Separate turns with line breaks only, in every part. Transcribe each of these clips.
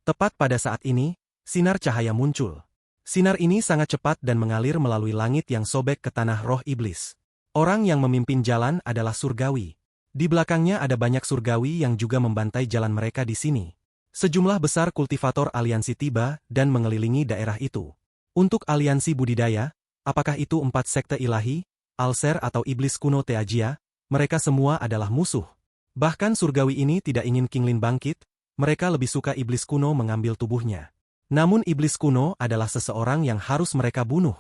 Tepat pada saat ini, sinar cahaya muncul. Sinar ini sangat cepat dan mengalir melalui langit yang sobek ke tanah roh iblis. Orang yang memimpin jalan adalah surgawi. Di belakangnya ada banyak surgawi yang juga membantai jalan mereka di sini. Sejumlah besar kultivator aliansi tiba dan mengelilingi daerah itu. Untuk aliansi budidaya, apakah itu 4 sekte ilahi, Alser atau iblis kuno Teajia, mereka semua adalah musuh. Bahkan surgawi ini tidak ingin Qinglin bangkit, mereka lebih suka iblis kuno mengambil tubuhnya. Namun iblis kuno adalah seseorang yang harus mereka bunuh.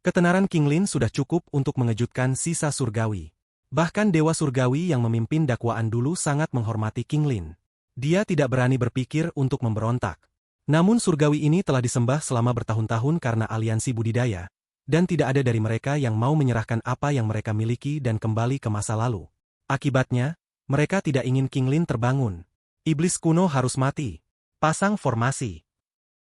Ketenaran Qinglin sudah cukup untuk mengejutkan sisa surgawi. Bahkan Dewa Surgawi yang memimpin dakwaan dulu sangat menghormati Qinglin. Dia tidak berani berpikir untuk memberontak. Namun surgawi ini telah disembah selama bertahun-tahun karena aliansi budidaya, dan tidak ada dari mereka yang mau menyerahkan apa yang mereka miliki dan kembali ke masa lalu. Akibatnya, mereka tidak ingin Qinglin terbangun. Iblis kuno harus mati. Pasang formasi.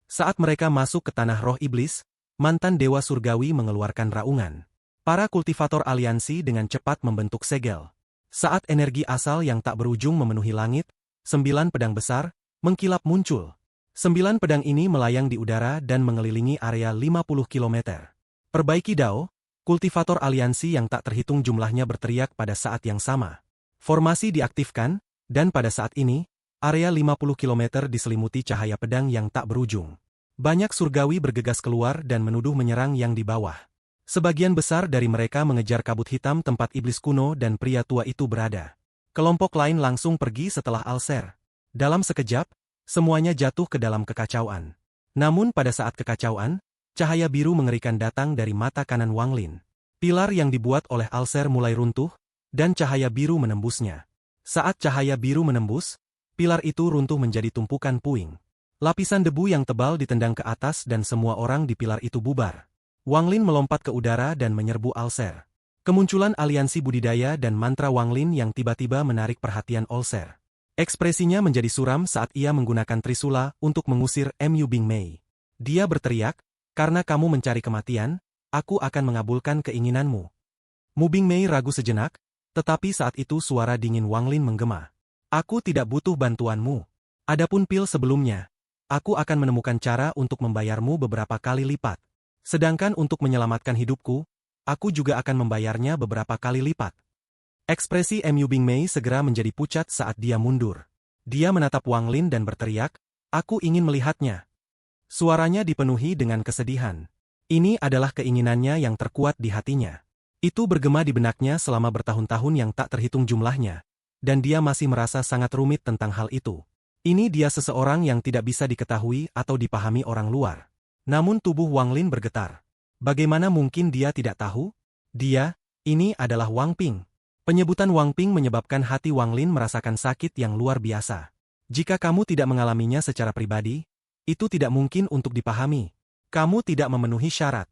Saat mereka masuk ke tanah roh iblis, mantan Dewa Surgawi mengeluarkan raungan. Para kultivator aliansi dengan cepat membentuk segel. Saat energi asal yang tak berujung memenuhi langit, 9 pedang besar mengkilap muncul. 9 pedang ini melayang di udara dan mengelilingi area 50 km. Perbaiki Dao, kultivator aliansi yang tak terhitung jumlahnya berteriak pada saat yang sama. Formasi diaktifkan, dan pada saat ini, area 50 km diselimuti cahaya pedang yang tak berujung. Banyak surgawi bergegas keluar dan menuduh menyerang yang di bawah. Sebagian besar dari mereka mengejar kabut hitam tempat iblis kuno dan pria tua itu berada. Kelompok lain langsung pergi setelah Alser. Dalam sekejap, semuanya jatuh ke dalam kekacauan. Namun pada saat kekacauan, cahaya biru mengerikan datang dari mata kanan Wang Lin. Pilar yang dibuat oleh Alser mulai runtuh, dan cahaya biru menembusnya. Saat cahaya biru menembus, pilar itu runtuh menjadi tumpukan puing. Lapisan debu yang tebal ditendang ke atas dan semua orang di pilar itu bubar. Wang Lin melompat ke udara dan menyerbu Alser. Kemunculan aliansi budidaya dan mantra Wang Lin yang tiba-tiba menarik perhatian Alser. Ekspresinya menjadi suram saat ia menggunakan trisula untuk mengusir Mu Bingmei. Dia berteriak, "Karena kamu mencari kematian, aku akan mengabulkan keinginanmu." Mu Bingmei ragu sejenak, tetapi saat itu suara dingin Wang Lin menggema. "Aku tidak butuh bantuanmu. Adapun pil sebelumnya, aku akan menemukan cara untuk membayarmu beberapa kali lipat. Sedangkan untuk menyelamatkan hidupku, aku juga akan membayarnya beberapa kali lipat." Ekspresi Mu Bingmei segera menjadi pucat saat dia mundur. Dia menatap Wang Lin dan berteriak, "Aku ingin melihatnya." Suaranya dipenuhi dengan kesedihan. Ini adalah keinginannya yang terkuat di hatinya. Itu bergema di benaknya selama bertahun-tahun yang tak terhitung jumlahnya, dan dia masih merasa sangat rumit tentang hal itu. Ini dia seseorang yang tidak bisa diketahui atau dipahami orang luar. Namun tubuh Wang Lin bergetar. Bagaimana mungkin dia tidak tahu? Ini adalah Wang Ping. Penyebutan Wang Ping menyebabkan hati Wang Lin merasakan sakit yang luar biasa. Jika kamu tidak mengalaminya secara pribadi, itu tidak mungkin untuk dipahami. Kamu tidak memenuhi syarat.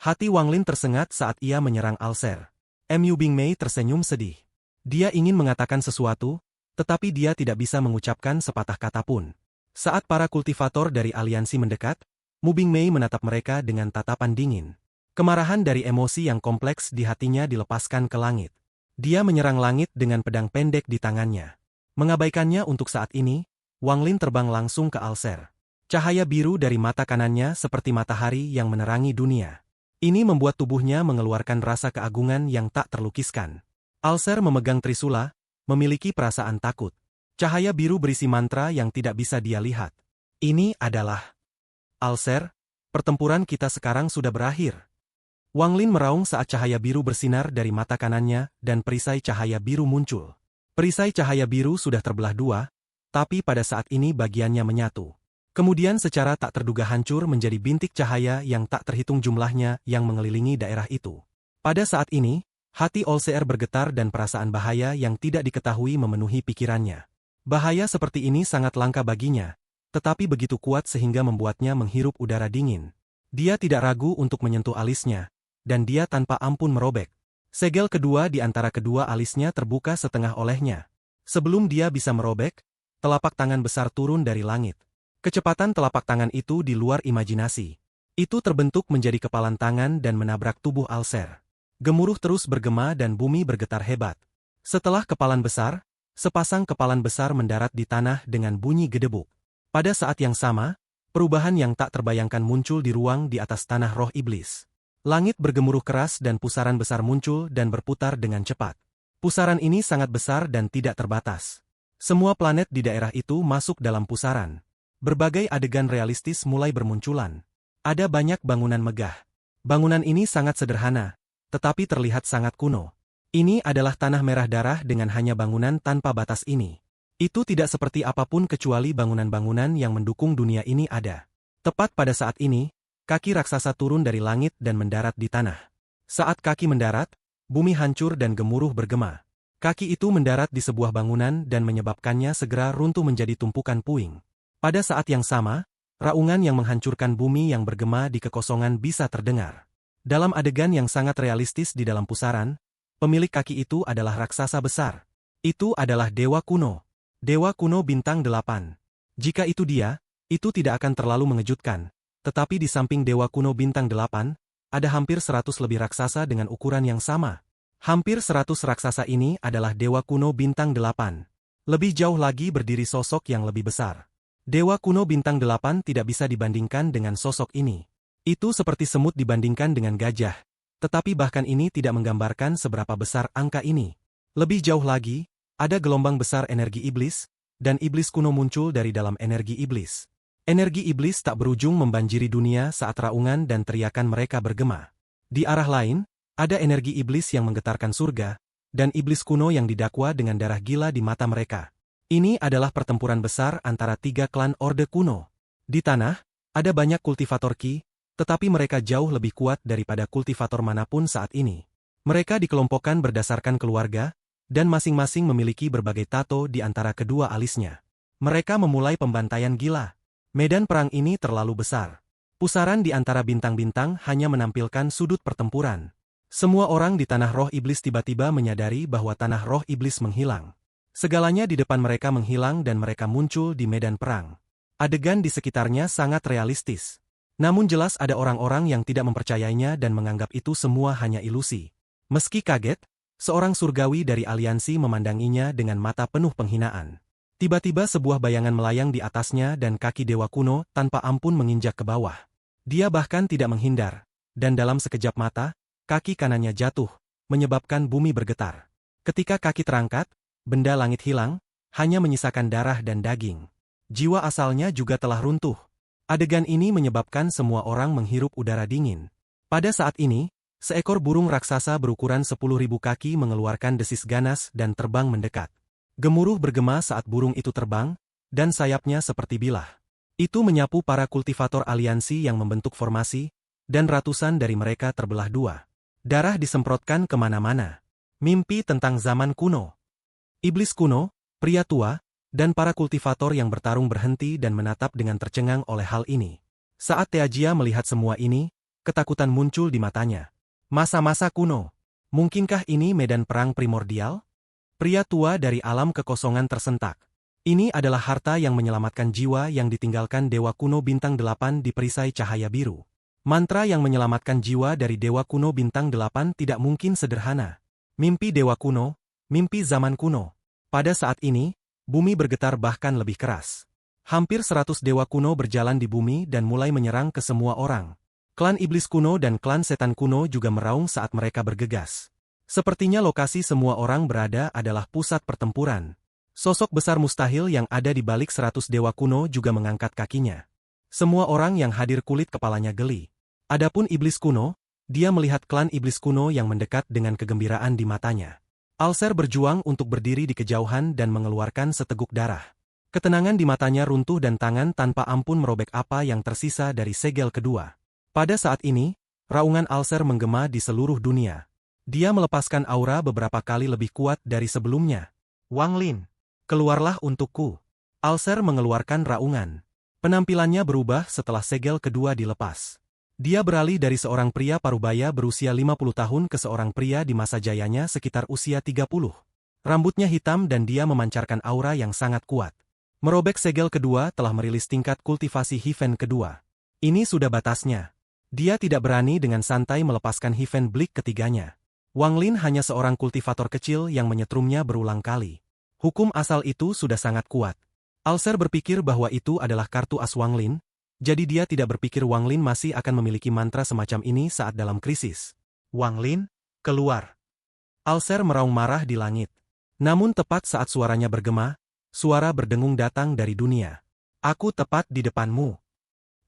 Hati Wang Lin tersengat saat ia menyerang Alser. Mu Bingmei tersenyum sedih. Dia ingin mengatakan sesuatu, tetapi dia tidak bisa mengucapkan sepatah kata pun. Saat para kultivator dari aliansi mendekat, Mu Bingmei menatap mereka dengan tatapan dingin. Kemarahan dari emosi yang kompleks di hatinya dilepaskan ke langit. Dia menyerang langit dengan pedang pendek di tangannya. Mengabaikannya untuk saat ini, Wang Lin terbang langsung ke Alser. Cahaya biru dari mata kanannya seperti matahari yang menerangi dunia. Ini membuat tubuhnya mengeluarkan rasa keagungan yang tak terlukiskan. Alser memegang trisula, memiliki perasaan takut. Cahaya biru berisi mantra yang tidak bisa dia lihat. Ini adalah Alser, pertempuran kita sekarang sudah berakhir. Wang Lin meraung saat cahaya biru bersinar dari mata kanannya dan perisai cahaya biru muncul. Perisai cahaya biru sudah terbelah dua, tapi pada saat ini bagiannya menyatu. Kemudian secara tak terduga hancur menjadi bintik cahaya yang tak terhitung jumlahnya yang mengelilingi daerah itu. Pada saat ini, hati Olser bergetar dan perasaan bahaya yang tidak diketahui memenuhi pikirannya. Bahaya seperti ini sangat langka baginya, tetapi begitu kuat sehingga membuatnya menghirup udara dingin. Dia tidak ragu untuk menyentuh alisnya, dan dia tanpa ampun merobek. Segel kedua di antara kedua alisnya terbuka setengah olehnya. Sebelum dia bisa merobek, telapak tangan besar turun dari langit. Kecepatan telapak tangan itu di luar imajinasi. Itu terbentuk menjadi kepalan tangan dan menabrak tubuh Alser. Gemuruh terus bergema dan bumi bergetar hebat. Setelah kepalan besar, sepasang kepalan besar mendarat di tanah dengan bunyi gedebuk. Pada saat yang sama, perubahan yang tak terbayangkan muncul di ruang di atas tanah roh iblis. Langit bergemuruh keras dan pusaran besar muncul dan berputar dengan cepat. Pusaran ini sangat besar dan tidak terbatas. Semua planet di daerah itu masuk dalam pusaran. Berbagai adegan realistis mulai bermunculan. Ada banyak bangunan megah. Bangunan ini sangat sederhana, tetapi terlihat sangat kuno. Ini adalah tanah merah darah dengan hanya bangunan tanpa batas ini. Itu tidak seperti apapun kecuali bangunan-bangunan yang mendukung dunia ini ada. Tepat pada saat ini, kaki raksasa turun dari langit dan mendarat di tanah. Saat kaki mendarat, bumi hancur dan gemuruh bergema. Kaki itu mendarat di sebuah bangunan dan menyebabkannya segera runtuh menjadi tumpukan puing. Pada saat yang sama, raungan yang menghancurkan bumi yang bergema di kekosongan bisa terdengar. Dalam adegan yang sangat realistis di dalam pusaran, pemilik kaki itu adalah raksasa besar. Itu adalah Dewa Kuno. Dewa Kuno Bintang 8. Jika itu dia, itu tidak akan terlalu mengejutkan. Tetapi di samping Dewa Kuno Bintang 8, ada hampir 100 lebih raksasa dengan ukuran yang sama. Hampir 100 raksasa ini adalah Dewa Kuno Bintang 8. Lebih jauh lagi berdiri sosok yang lebih besar. Dewa Kuno Bintang 8 tidak bisa dibandingkan dengan sosok ini. Itu seperti semut dibandingkan dengan gajah. Tetapi bahkan ini tidak menggambarkan seberapa besar angka ini. Lebih jauh lagi, ada gelombang besar energi iblis, dan iblis kuno muncul dari dalam energi iblis. Energi iblis tak berujung membanjiri dunia saat raungan dan teriakan mereka bergema. Di arah lain, ada energi iblis yang menggetarkan surga, dan iblis kuno yang didakwa dengan darah gila di mata mereka. Ini adalah pertempuran besar antara 3 klan Orde Kuno. Di tanah, ada banyak kultivator Ki, tetapi mereka jauh lebih kuat daripada kultivator manapun saat ini. Mereka dikelompokkan berdasarkan keluarga, dan masing-masing memiliki berbagai tato di antara kedua alisnya. Mereka memulai pembantaian gila. Medan perang ini terlalu besar. Pusaran di antara bintang-bintang hanya menampilkan sudut pertempuran. Semua orang di tanah roh iblis tiba-tiba menyadari bahwa tanah roh iblis menghilang. Segalanya di depan mereka menghilang dan mereka muncul di medan perang. Adegan di sekitarnya sangat realistis. Namun jelas ada orang-orang yang tidak mempercayainya dan menganggap itu semua hanya ilusi. Meski kaget, seorang surgawi dari aliansi memandanginya dengan mata penuh penghinaan. Tiba-tiba sebuah bayangan melayang di atasnya dan kaki Dewa Kuno tanpa ampun menginjak ke bawah. Dia bahkan tidak menghindar, dan dalam sekejap mata, kaki kanannya jatuh, menyebabkan bumi bergetar. Ketika kaki terangkat, benda langit hilang, hanya menyisakan darah dan daging. Jiwa asalnya juga telah runtuh. Adegan ini menyebabkan semua orang menghirup udara dingin. Pada saat ini, seekor burung raksasa berukuran 10.000 kaki mengeluarkan desis ganas dan terbang mendekat. Gemuruh bergema saat burung itu terbang, dan sayapnya seperti bilah. Itu menyapu para kultivator aliansi yang membentuk formasi, dan ratusan dari mereka terbelah dua. Darah disemprotkan kemana-mana. Mimpi tentang zaman kuno. Iblis kuno, pria tua, dan para kultivator yang bertarung berhenti dan menatap dengan tercengang oleh hal ini. Saat Teajia melihat semua ini, ketakutan muncul di matanya. Masa-masa kuno. Mungkinkah ini medan perang primordial? Pria tua dari alam kekosongan tersentak. Ini adalah harta yang menyelamatkan jiwa yang ditinggalkan Dewa Kuno Bintang 8 di perisai cahaya biru. Mantra yang menyelamatkan jiwa dari Dewa Kuno Bintang 8 tidak mungkin sederhana. Mimpi Dewa Kuno, mimpi zaman kuno. Pada saat ini, bumi bergetar bahkan lebih keras. Hampir 100 dewa kuno berjalan di bumi dan mulai menyerang ke semua orang. Klan iblis kuno dan klan setan kuno juga meraung saat mereka bergegas. Sepertinya lokasi semua orang berada adalah pusat pertempuran. Sosok besar mustahil yang ada di balik 100 dewa kuno juga mengangkat kakinya. Semua orang yang hadir kulit kepalanya geli. Adapun iblis kuno, dia melihat klan iblis kuno yang mendekat dengan kegembiraan di matanya. Alser berjuang untuk berdiri di kejauhan dan mengeluarkan seteguk darah. Ketenangan di matanya runtuh dan tangan tanpa ampun merobek apa yang tersisa dari segel kedua. Pada saat ini, raungan Alser menggema di seluruh dunia. Dia melepaskan aura beberapa kali lebih kuat dari sebelumnya. Wang Lin, keluarlah untukku. Alser mengeluarkan raungan. Penampilannya berubah setelah segel kedua dilepas. Dia beralih dari seorang pria parubaya berusia 50 tahun ke seorang pria di masa jayanya sekitar usia 30. Rambutnya hitam dan dia memancarkan aura yang sangat kuat. Merobek segel kedua telah merilis tingkat kultivasi Hiven kedua. Ini sudah batasnya. Dia tidak berani dengan santai melepaskan Hiven Blik ketiganya. Wang Lin hanya seorang kultivator kecil yang menyetrumnya berulang kali. Hukum asal itu sudah sangat kuat. Alser berpikir bahwa itu adalah kartu as Wang Lin, jadi dia tidak berpikir Wang Lin masih akan memiliki mantra semacam ini saat dalam krisis. Wang Lin, keluar. Alser meraung marah di langit. Namun tepat saat suaranya bergema, suara berdengung datang dari dunia. Aku tepat di depanmu.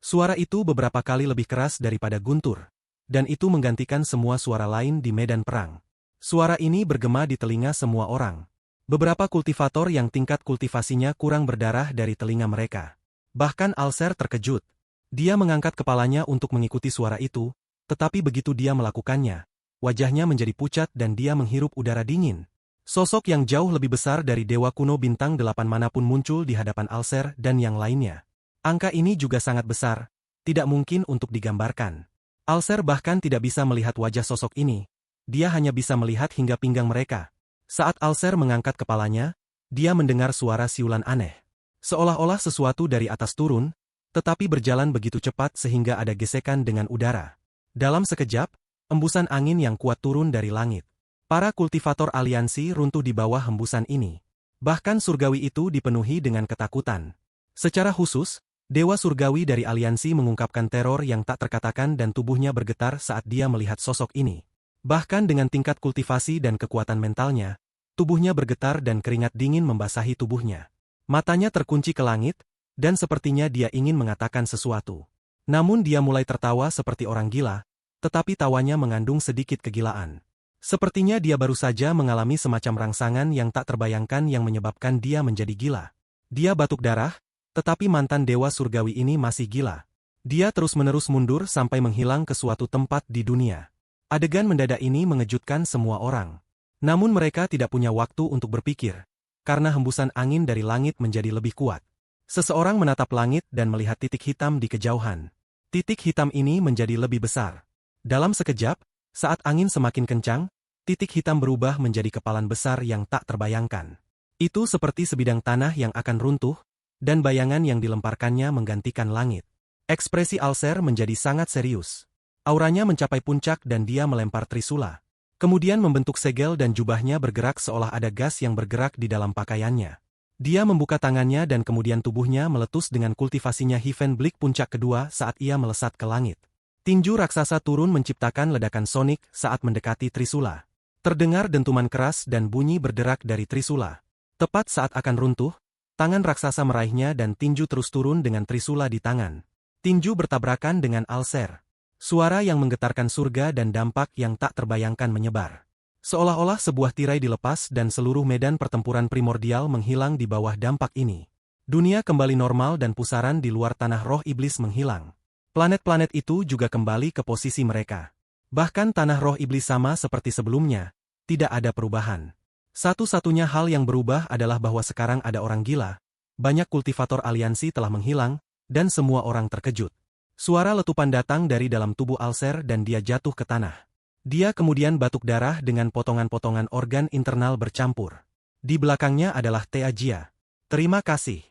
Suara itu beberapa kali lebih keras daripada guntur, dan itu menggantikan semua suara lain di medan perang. Suara ini bergema di telinga semua orang. Beberapa kultivator yang tingkat kultivasinya kurang berdarah dari telinga mereka. Bahkan Alser terkejut. Dia mengangkat kepalanya untuk mengikuti suara itu, tetapi begitu dia melakukannya, wajahnya menjadi pucat dan dia menghirup udara dingin. Sosok yang jauh lebih besar dari Dewa Kuno Bintang 8 manapun muncul di hadapan Alser dan yang lainnya. Angka ini juga sangat besar, tidak mungkin untuk digambarkan. Alser bahkan tidak bisa melihat wajah sosok ini, dia hanya bisa melihat hingga pinggang mereka. Saat Alser mengangkat kepalanya, dia mendengar suara siulan aneh. Seolah-olah sesuatu dari atas turun, tetapi berjalan begitu cepat sehingga ada gesekan dengan udara. Dalam sekejap, embusan angin yang kuat turun dari langit. Para kultivator aliansi runtuh di bawah hembusan ini. Bahkan surgawi itu dipenuhi dengan ketakutan. Secara khusus, Dewa Surgawi dari aliansi mengungkapkan teror yang tak terkatakan dan tubuhnya bergetar saat dia melihat sosok ini. Bahkan dengan tingkat kultivasi dan kekuatan mentalnya, tubuhnya bergetar dan keringat dingin membasahi tubuhnya. Matanya terkunci ke langit, dan sepertinya dia ingin mengatakan sesuatu. Namun dia mulai tertawa seperti orang gila, tetapi tawanya mengandung sedikit kegilaan. Sepertinya dia baru saja mengalami semacam rangsangan yang tak terbayangkan yang menyebabkan dia menjadi gila. Dia batuk darah, tetapi mantan Dewa Surgawi ini masih gila. Dia terus-menerus mundur sampai menghilang ke suatu tempat di dunia. Adegan mendadak ini mengejutkan semua orang. Namun mereka tidak punya waktu untuk berpikir, karena hembusan angin dari langit menjadi lebih kuat. Seseorang menatap langit dan melihat titik hitam di kejauhan. Titik hitam ini menjadi lebih besar. Dalam sekejap, saat angin semakin kencang, titik hitam berubah menjadi kepalan besar yang tak terbayangkan. Itu seperti sebidang tanah yang akan runtuh, dan bayangan yang dilemparkannya menggantikan langit. Ekspresi Alser menjadi sangat serius. Auranya mencapai puncak dan dia melempar trisula. Kemudian membentuk segel dan jubahnya bergerak seolah ada gas yang bergerak di dalam pakaiannya. Dia membuka tangannya dan kemudian tubuhnya meletus dengan kultivasinya Heaven Blik puncak kedua saat ia melesat ke langit. Tinju raksasa turun menciptakan ledakan sonik saat mendekati trisula. Terdengar dentuman keras dan bunyi berderak dari trisula. Tepat saat akan runtuh, tangan raksasa meraihnya dan tinju terus turun dengan trisula di tangan. Tinju bertabrakan dengan Alser. Suara yang menggetarkan surga dan dampak yang tak terbayangkan menyebar. Seolah-olah sebuah tirai dilepas dan seluruh medan pertempuran primordial menghilang di bawah dampak ini. Dunia kembali normal dan pusaran di luar tanah roh iblis menghilang. Planet-planet itu juga kembali ke posisi mereka. Bahkan tanah roh iblis sama seperti sebelumnya, tidak ada perubahan. Satu-satunya hal yang berubah adalah bahwa sekarang ada orang gila, banyak kultivator aliansi telah menghilang, dan semua orang terkejut. Suara letupan datang dari dalam tubuh Alser dan dia jatuh ke tanah. Dia kemudian batuk darah dengan potongan-potongan organ internal bercampur. Di belakangnya adalah Teajia. Terima kasih.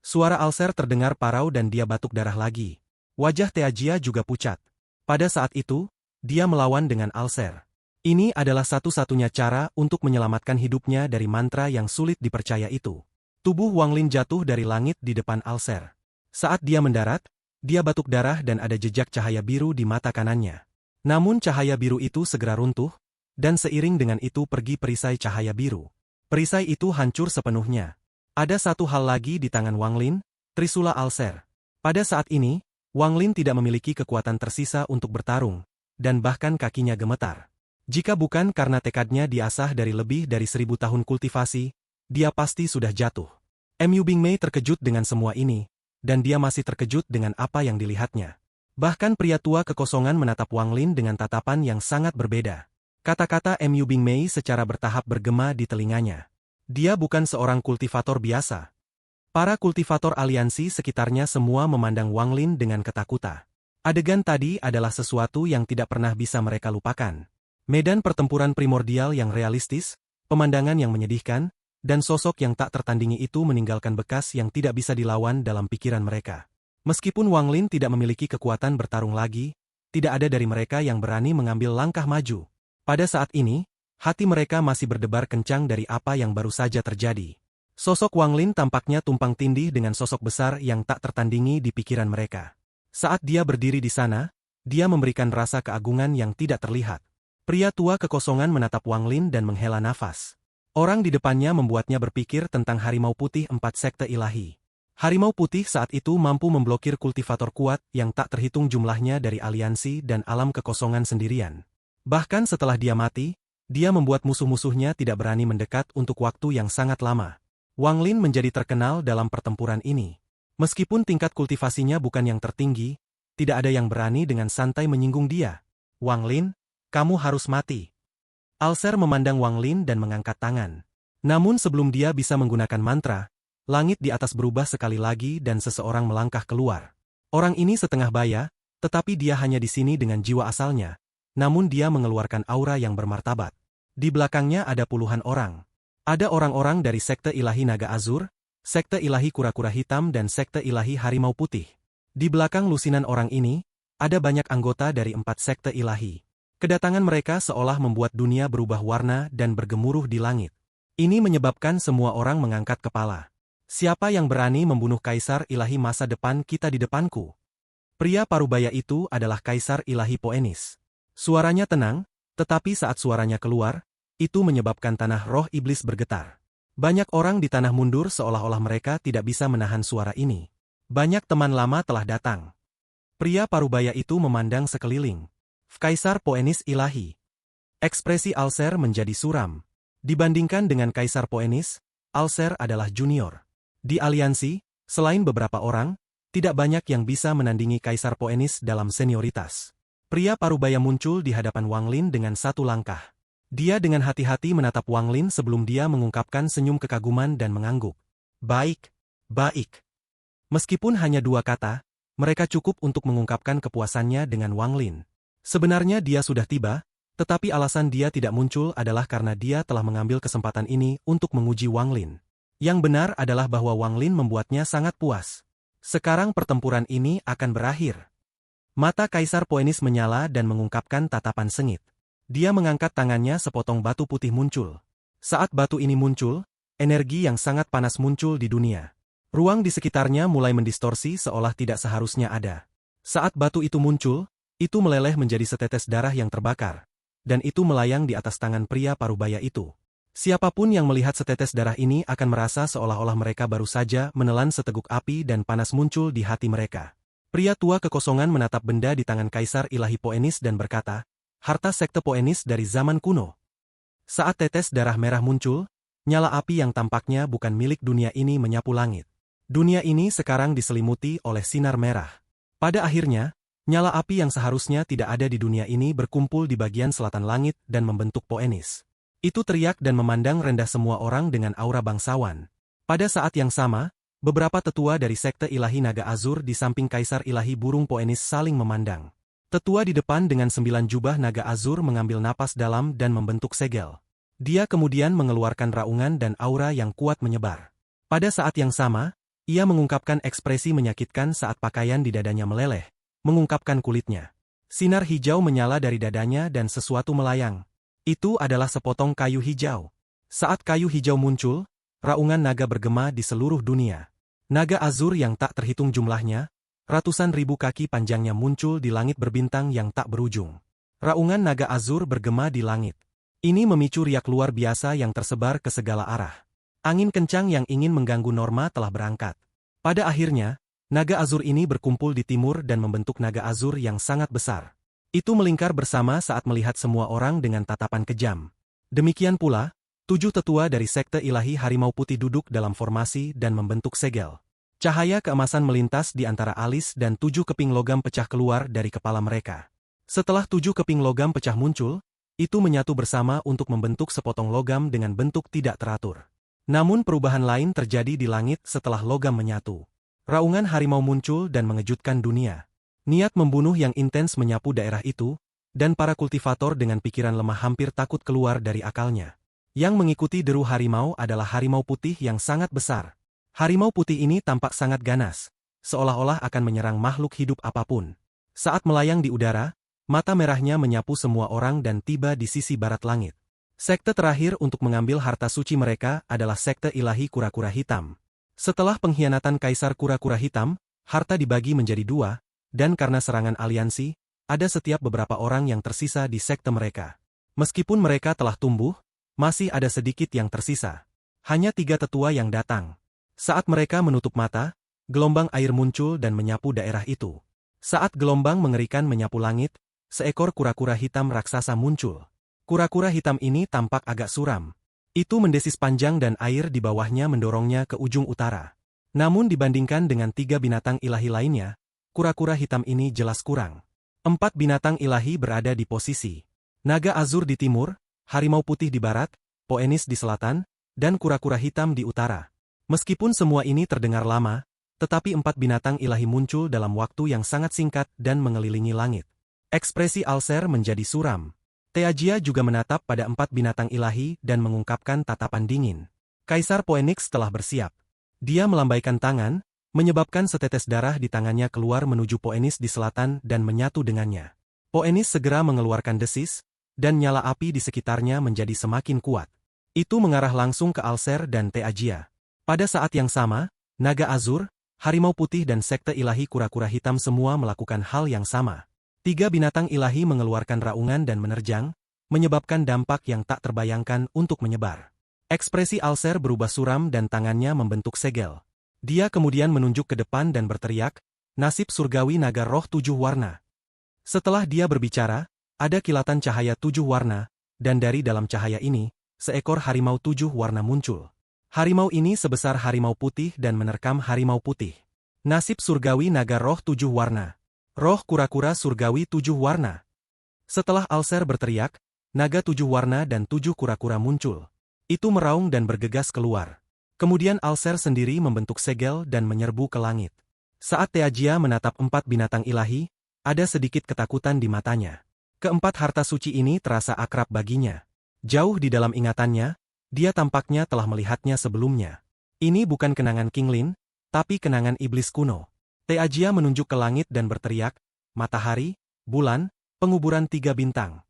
Suara Alser terdengar parau dan dia batuk darah lagi. Wajah Teajia juga pucat. Pada saat itu, dia melawan dengan Alser. Ini adalah satu-satunya cara untuk menyelamatkan hidupnya dari mantra yang sulit dipercaya itu. Tubuh Wang Lin jatuh dari langit di depan Alser. Saat dia mendarat, dia batuk darah dan ada jejak cahaya biru di mata kanannya. Namun cahaya biru itu segera runtuh, dan seiring dengan itu pergi perisai cahaya biru. Perisai itu hancur sepenuhnya. Ada satu hal lagi di tangan Wang Lin, trisula Alser. Pada saat ini, Wang Lin tidak memiliki kekuatan tersisa untuk bertarung, dan bahkan kakinya gemetar. Jika bukan karena tekadnya diasah dari lebih dari 1000 tahun kultivasi, dia pasti sudah jatuh. Mu Bingmei terkejut dengan semua ini, dan dia masih terkejut dengan apa yang dilihatnya. Bahkan pria tua kekosongan menatap Wang Lin dengan tatapan yang sangat berbeda. Kata-kata Mu Bingmei secara bertahap bergema di telinganya. Dia bukan seorang kultivator biasa. Para kultivator aliansi sekitarnya semua memandang Wang Lin dengan ketakutan. Adegan tadi adalah sesuatu yang tidak pernah bisa mereka lupakan. Medan pertempuran primordial yang realistis, pemandangan yang menyedihkan, dan sosok yang tak tertandingi itu meninggalkan bekas yang tidak bisa dilawan dalam pikiran mereka. Meskipun Wang Lin tidak memiliki kekuatan bertarung lagi, tidak ada dari mereka yang berani mengambil langkah maju. Pada saat ini, hati mereka masih berdebar kencang dari apa yang baru saja terjadi. Sosok Wang Lin tampaknya tumpang tindih dengan sosok besar yang tak tertandingi di pikiran mereka. Saat dia berdiri di sana, dia memberikan rasa keagungan yang tidak terlihat. Pria tua kekosongan menatap Wang Lin dan menghela nafas. Orang di depannya membuatnya berpikir tentang harimau putih 4 sekte ilahi. Harimau putih saat itu mampu memblokir kultivator kuat yang tak terhitung jumlahnya dari aliansi dan alam kekosongan sendirian. Bahkan setelah dia mati, dia membuat musuh-musuhnya tidak berani mendekat untuk waktu yang sangat lama. Wang Lin menjadi terkenal dalam pertempuran ini. Meskipun tingkat kultivasinya bukan yang tertinggi, tidak ada yang berani dengan santai menyinggung dia. Wang Lin, kamu harus mati. Alser memandang Wang Lin dan mengangkat tangan. Namun sebelum dia bisa menggunakan mantra, langit di atas berubah sekali lagi dan seseorang melangkah keluar. Orang ini setengah baya, tetapi dia hanya di sini dengan jiwa asalnya. Namun dia mengeluarkan aura yang bermartabat. Di belakangnya ada puluhan orang. Ada orang-orang dari sekte ilahi naga azur, sekte ilahi kura-kura hitam dan sekte ilahi harimau putih. Di belakang lusinan orang ini, ada banyak anggota dari 4 sekte ilahi. Kedatangan mereka seolah membuat dunia berubah warna dan bergemuruh di langit. Ini menyebabkan semua orang mengangkat kepala. Siapa yang berani membunuh kaisar ilahi masa depan kita di depanku? Pria parubaya itu adalah kaisar ilahi Poenis. Suaranya tenang, tetapi saat suaranya keluar, itu menyebabkan tanah roh iblis bergetar. Banyak orang di tanah mundur seolah-olah mereka tidak bisa menahan suara ini. Banyak teman lama telah datang. Pria parubaya itu memandang sekeliling. Kaisar Poenis ilahi. Ekspresi Alser menjadi suram. Dibandingkan dengan Kaisar Poenis, Alser adalah junior. Di aliansi, selain beberapa orang, tidak banyak yang bisa menandingi Kaisar Poenis dalam senioritas. Pria parubaya muncul di hadapan Wang Lin dengan satu langkah. Dia dengan hati-hati menatap Wang Lin sebelum dia mengungkapkan senyum kekaguman dan mengangguk. Baik, baik. Meskipun hanya 2 kata, mereka cukup untuk mengungkapkan kepuasannya dengan Wang Lin. Sebenarnya dia sudah tiba, tetapi alasan dia tidak muncul adalah karena dia telah mengambil kesempatan ini untuk menguji Wang Lin. Yang benar adalah bahwa Wang Lin membuatnya sangat puas. Sekarang pertempuran ini akan berakhir. Mata Kaisar Poenis menyala dan mengungkapkan tatapan sengit. Dia mengangkat tangannya, sepotong batu putih muncul. Saat batu ini muncul, energi yang sangat panas muncul di dunia. Ruang di sekitarnya mulai mendistorsi seolah tidak seharusnya ada. Saat batu itu muncul, itu meleleh menjadi setetes darah yang terbakar. Dan itu melayang di atas tangan pria parubaya itu. Siapapun yang melihat setetes darah ini akan merasa seolah-olah mereka baru saja menelan seteguk api dan panas muncul di hati mereka. Pria tua kekosongan menatap benda di tangan Kaisar ilahi Poenis dan berkata, harta sekte Poenis dari zaman kuno. Saat tetes darah merah muncul, nyala api yang tampaknya bukan milik dunia ini menyapu langit. Dunia ini sekarang diselimuti oleh sinar merah. Pada akhirnya, nyala api yang seharusnya tidak ada di dunia ini berkumpul di bagian selatan langit dan membentuk Poenis. Itu teriak dan memandang rendah semua orang dengan aura bangsawan. Pada saat yang sama, beberapa tetua dari sekte ilahi naga azur di samping Kaisar ilahi burung Poenis saling memandang. Tetua di depan dengan 9 jubah naga azur mengambil napas dalam dan membentuk segel. Dia kemudian mengeluarkan raungan dan aura yang kuat menyebar. Pada saat yang sama, ia mengungkapkan ekspresi menyakitkan saat pakaian di dadanya meleleh, mengungkapkan kulitnya. Sinar hijau menyala dari dadanya dan sesuatu melayang. Itu adalah sepotong kayu hijau. Saat kayu hijau muncul, raungan naga bergema di seluruh dunia. Naga azur yang tak terhitung jumlahnya, ratusan ribu kaki panjangnya muncul di langit berbintang yang tak berujung. Raungan naga azur bergema di langit. Ini memicu riak luar biasa yang tersebar ke segala arah. Angin kencang yang ingin mengganggu Norma telah berangkat. Pada akhirnya, naga azur ini berkumpul di timur dan membentuk naga azur yang sangat besar. Itu melingkar bersama saat melihat semua orang dengan tatapan kejam. Demikian pula, 7 tetua dari sekte ilahi harimau putih duduk dalam formasi dan membentuk segel. Cahaya keemasan melintas di antara alis dan 7 keping logam pecah keluar dari kepala mereka. Setelah 7 keping logam pecah muncul, itu menyatu bersama untuk membentuk sepotong logam dengan bentuk tidak teratur. Namun perubahan lain terjadi di langit setelah logam menyatu. Raungan harimau muncul dan mengejutkan dunia. Niat membunuh yang intens menyapu daerah itu, dan para kultivator dengan pikiran lemah hampir takut keluar dari akalnya. Yang mengikuti deru harimau adalah harimau putih yang sangat besar. Harimau putih ini tampak sangat ganas, seolah-olah akan menyerang makhluk hidup apapun. Saat melayang di udara, mata merahnya menyapu semua orang dan tiba di sisi barat langit. Sekte terakhir untuk mengambil harta suci mereka adalah sekte ilahi kura-kura hitam. Setelah pengkhianatan Kaisar Kura-Kura Hitam, harta dibagi menjadi dua, dan karena serangan aliansi, ada setiap beberapa orang yang tersisa di sekte mereka. Meskipun mereka telah tumbuh, masih ada sedikit yang tersisa. Hanya 3 tetua yang datang. Saat mereka menutup mata, gelombang air muncul dan menyapu daerah itu. Saat gelombang mengerikan menyapu langit, seekor kura-kura hitam raksasa muncul. Kura-kura hitam ini tampak agak suram. Itu mendesis panjang dan air di bawahnya mendorongnya ke ujung utara. Namun dibandingkan dengan 3 binatang ilahi lainnya, kura-kura hitam ini jelas kurang. 4 binatang ilahi berada di posisi naga azur di timur, harimau putih di barat, Poenis di selatan, dan kura-kura hitam di utara. Meskipun semua ini terdengar lama, tetapi 4 binatang ilahi muncul dalam waktu yang sangat singkat dan mengelilingi langit. Ekspresi Alser menjadi suram. Teajia juga menatap pada 4 binatang ilahi dan mengungkapkan tatapan dingin. Kaisar Poenix telah bersiap. Dia melambaikan tangan, menyebabkan setetes darah di tangannya keluar menuju Poenis di selatan dan menyatu dengannya. Poenis segera mengeluarkan desis, dan nyala api di sekitarnya menjadi semakin kuat. Itu mengarah langsung ke Alser dan Teajia. Pada saat yang sama, naga azur, harimau putih dan sekte ilahi kura-kura hitam semua melakukan hal yang sama. 3 binatang ilahi mengeluarkan raungan dan menerjang, menyebabkan dampak yang tak terbayangkan untuk menyebar. Ekspresi Alser berubah suram dan tangannya membentuk segel. Dia kemudian menunjuk ke depan dan berteriak, "Nasib surgawi naga roh 7 warna." Setelah dia berbicara, ada kilatan cahaya 7 warna, dan dari dalam cahaya ini, seekor harimau 7 warna muncul. Harimau ini sebesar harimau putih dan menerkam harimau putih. Nasib surgawi naga roh 7 warna. Roh kura-kura surgawi 7 warna. Setelah Alser berteriak, naga 7 warna dan 7 kura-kura muncul. Itu meraung dan bergegas keluar. Kemudian Alser sendiri membentuk segel dan menyerbu ke langit. Saat Teajia menatap 4 binatang ilahi, ada sedikit ketakutan di matanya. Keempat harta suci ini terasa akrab baginya. Jauh di dalam ingatannya, dia tampaknya telah melihatnya sebelumnya. Ini bukan kenangan King Lin, tapi kenangan iblis kuno. Teajia menunjuk ke langit dan berteriak, "Matahari, bulan, penguburan 3 bintang."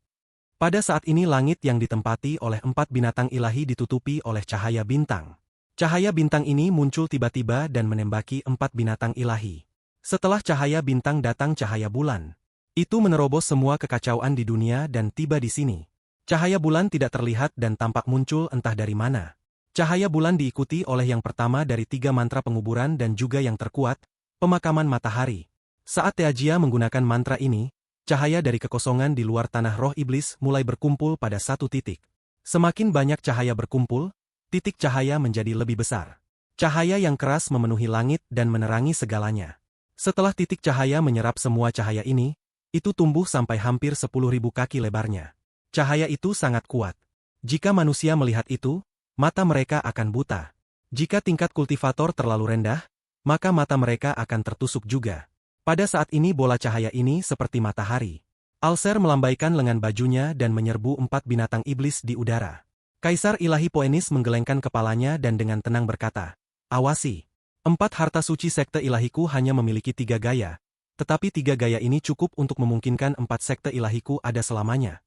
Pada saat ini langit yang ditempati oleh 4 binatang ilahi ditutupi oleh cahaya bintang. Cahaya bintang ini muncul tiba-tiba dan menembaki 4 binatang ilahi. Setelah cahaya bintang datang cahaya bulan. Itu menerobos semua kekacauan di dunia dan tiba di sini. Cahaya bulan tidak terlihat dan tampak muncul entah dari mana. Cahaya bulan diikuti oleh yang pertama dari 3 mantra penguburan dan juga yang terkuat, pemakaman matahari. Saat Teajia menggunakan mantra ini, cahaya dari kekosongan di luar tanah roh iblis mulai berkumpul pada satu titik. Semakin banyak cahaya berkumpul, titik cahaya menjadi lebih besar. Cahaya yang keras memenuhi langit dan menerangi segalanya. Setelah titik cahaya menyerap semua cahaya ini, itu tumbuh sampai hampir 10.000 kaki lebarnya. Cahaya itu sangat kuat. Jika manusia melihat itu, mata mereka akan buta. Jika tingkat kultivator terlalu rendah, maka mata mereka akan tertusuk juga. Pada saat ini bola cahaya ini seperti matahari. Alser melambaikan lengan bajunya dan menyerbu 4 binatang iblis di udara. Kaisar ilahi Poenis menggelengkan kepalanya dan dengan tenang berkata, "Awasi. 4 harta suci sekte ilahiku hanya memiliki 3 gaya, tetapi 3 gaya ini cukup untuk memungkinkan 4 sekte ilahiku ada selamanya."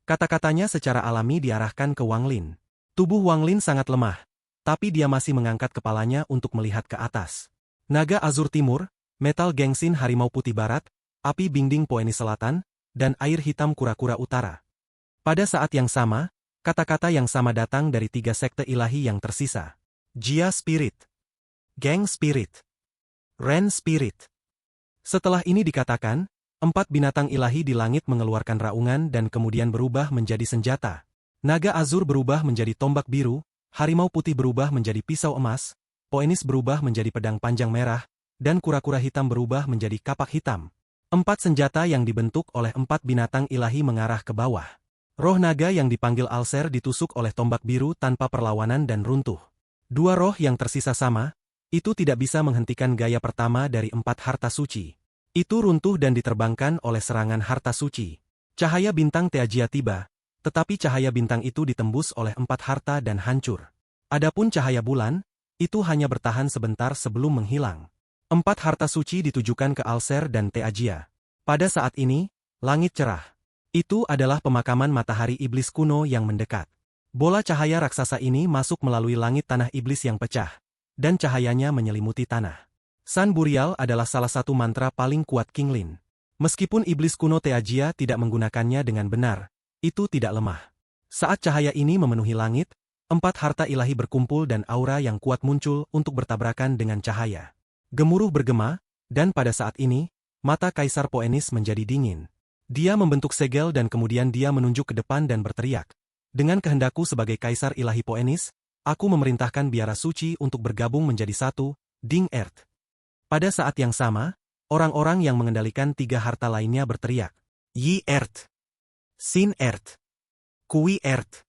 Kata-katanya secara alami diarahkan ke Wang Lin. Tubuh Wang Lin sangat lemah, tapi dia masih mengangkat kepalanya untuk melihat ke atas. Naga azur timur, metal gengsin harimau putih barat, api bingding Poenis selatan, dan air hitam kura-kura utara. Pada saat yang sama, kata-kata yang sama datang dari 3 sekte ilahi yang tersisa. Jia Spirit, Geng Spirit, Ren Spirit. Setelah ini dikatakan, 4 binatang ilahi di langit mengeluarkan raungan dan kemudian berubah menjadi senjata. Naga azur berubah menjadi tombak biru, harimau putih berubah menjadi pisau emas, Poenis berubah menjadi pedang panjang merah, dan kura-kura hitam berubah menjadi kapak hitam. 4 senjata yang dibentuk oleh 4 binatang ilahi mengarah ke bawah. Roh naga yang dipanggil Alser ditusuk oleh tombak biru tanpa perlawanan dan runtuh. 2 roh yang tersisa sama, itu tidak bisa menghentikan gaya pertama dari 4 harta suci. Itu runtuh dan diterbangkan oleh serangan harta suci. Cahaya bintang Teajia tiba, tetapi cahaya bintang itu ditembus oleh 4 harta dan hancur. Adapun cahaya bulan, itu hanya bertahan sebentar sebelum menghilang. 4 harta suci ditujukan ke Alser dan Teajia. Pada saat ini, langit cerah. Itu adalah pemakaman matahari iblis kuno yang mendekat. Bola cahaya raksasa ini masuk melalui langit tanah iblis yang pecah, dan cahayanya menyelimuti tanah. Sun Burial adalah salah satu mantra paling kuat King Lin. Meskipun iblis kuno Teajia tidak menggunakannya dengan benar, itu tidak lemah. Saat cahaya ini memenuhi langit, 4 harta ilahi berkumpul dan aura yang kuat muncul untuk bertabrakan dengan cahaya. Gemuruh bergema, dan pada saat ini, mata Kaisar Poenis menjadi dingin. Dia membentuk segel dan kemudian dia menunjuk ke depan dan berteriak. Dengan kehendakku sebagai Kaisar Ilahi Poenis, aku memerintahkan biara suci untuk bergabung menjadi satu, Ding Earth. Pada saat yang sama, orang-orang yang mengendalikan 3 harta lainnya berteriak, Yi Earth, Sin Earth, Kui Earth.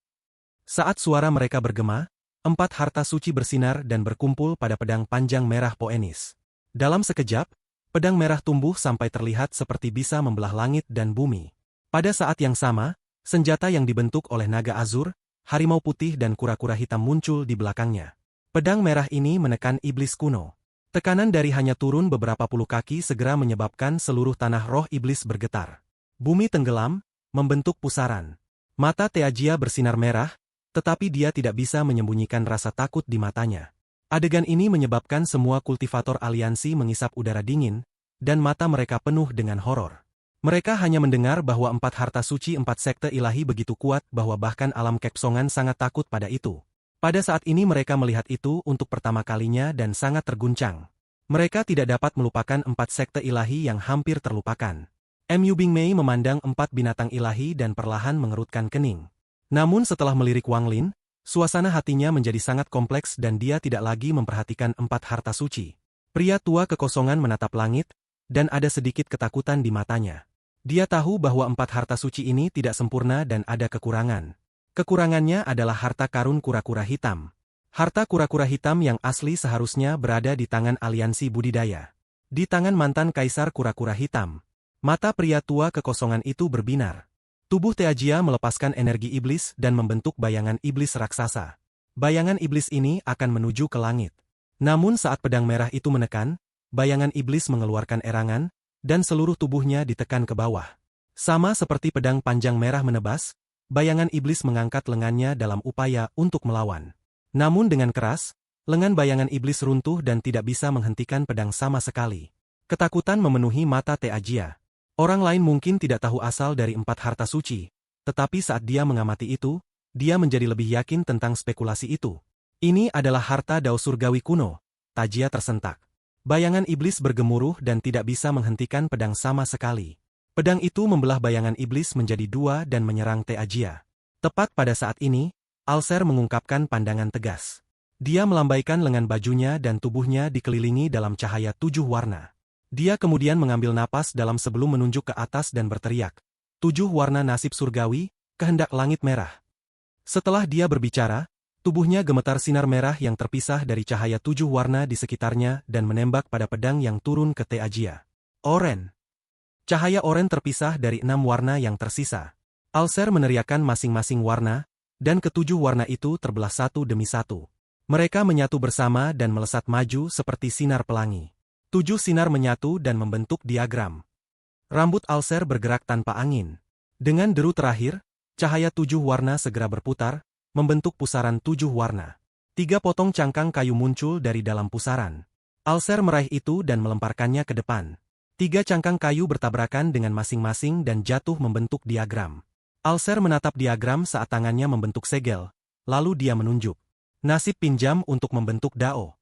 Saat suara mereka bergema, 4 harta suci bersinar dan berkumpul pada pedang panjang merah Poenis. Dalam sekejap, pedang merah tumbuh sampai terlihat seperti bisa membelah langit dan bumi. Pada saat yang sama, senjata yang dibentuk oleh naga azur, harimau putih dan kura-kura hitam muncul di belakangnya. Pedang merah ini menekan iblis kuno. Tekanan dari hanya turun beberapa puluh kaki segera menyebabkan seluruh tanah roh iblis bergetar. Bumi tenggelam, membentuk pusaran. Mata Teajia bersinar merah, tetapi dia tidak bisa menyembunyikan rasa takut di matanya. Adegan ini menyebabkan semua kultivator aliansi mengisap udara dingin, dan mata mereka penuh dengan horor. Mereka hanya mendengar bahwa 4 harta suci 4 sekte ilahi begitu kuat bahwa bahkan alam keksongan sangat takut pada itu. Pada saat ini mereka melihat itu untuk pertama kalinya dan sangat terguncang. Mereka tidak dapat melupakan 4 sekte ilahi yang hampir terlupakan. Mu Bingmei memandang 4 binatang ilahi dan perlahan mengerutkan kening. Namun setelah melirik Wang Lin, suasana hatinya menjadi sangat kompleks dan dia tidak lagi memperhatikan 4 harta suci. Pria tua kekosongan menatap langit, dan ada sedikit ketakutan di matanya. Dia tahu bahwa 4 harta suci ini tidak sempurna dan ada kekurangan. Kekurangannya adalah harta karun kura-kura hitam. Harta kura-kura hitam yang asli seharusnya berada di tangan aliansi budidaya. Di tangan mantan kaisar kura-kura hitam. Mata pria tua kekosongan itu berbinar. Tubuh Teajia melepaskan energi iblis dan membentuk bayangan iblis raksasa. Bayangan iblis ini akan menuju ke langit. Namun saat pedang merah itu menekan, bayangan iblis mengeluarkan erangan, dan seluruh tubuhnya ditekan ke bawah. Sama seperti pedang panjang merah menebas, bayangan iblis mengangkat lengannya dalam upaya untuk melawan. Namun dengan keras, lengan bayangan iblis runtuh dan tidak bisa menghentikan pedang sama sekali. Ketakutan memenuhi mata Teajia. Orang lain mungkin tidak tahu asal dari 4 harta suci, tetapi saat dia mengamati itu, dia menjadi lebih yakin tentang spekulasi itu. Ini adalah harta dao surgawi kuno. Tajia tersentak. Bayangan iblis bergemuruh dan tidak bisa menghentikan pedang sama sekali. Pedang itu membelah bayangan iblis menjadi 2 dan menyerang Teajia. Tepat pada saat ini, Alser mengungkapkan pandangan tegas. Dia melambaikan lengan bajunya dan tubuhnya dikelilingi dalam cahaya 7 warna. Dia kemudian mengambil napas dalam sebelum menunjuk ke atas dan berteriak. 7 warna nasib surgawi, kehendak langit merah. Setelah dia berbicara, tubuhnya gemetar sinar merah yang terpisah dari cahaya 7 warna di sekitarnya dan menembak pada pedang yang turun ke Teajia. Oren. Cahaya oren terpisah dari 6 warna yang tersisa. Alser meneriakkan masing-masing warna, dan ke-7 warna itu terbelah satu demi satu. Mereka menyatu bersama dan melesat maju seperti sinar pelangi. 7 sinar menyatu dan membentuk diagram. Rambut Alser bergerak tanpa angin. Dengan deru terakhir, cahaya 7 warna segera berputar, membentuk pusaran 7 warna. 3 potong cangkang kayu muncul dari dalam pusaran. Alser meraih itu dan melemparkannya ke depan. 3 cangkang kayu bertabrakan dengan masing-masing dan jatuh membentuk diagram. Alser menatap diagram saat tangannya membentuk segel, lalu dia menunjuk. Nasib pinjam untuk membentuk dao.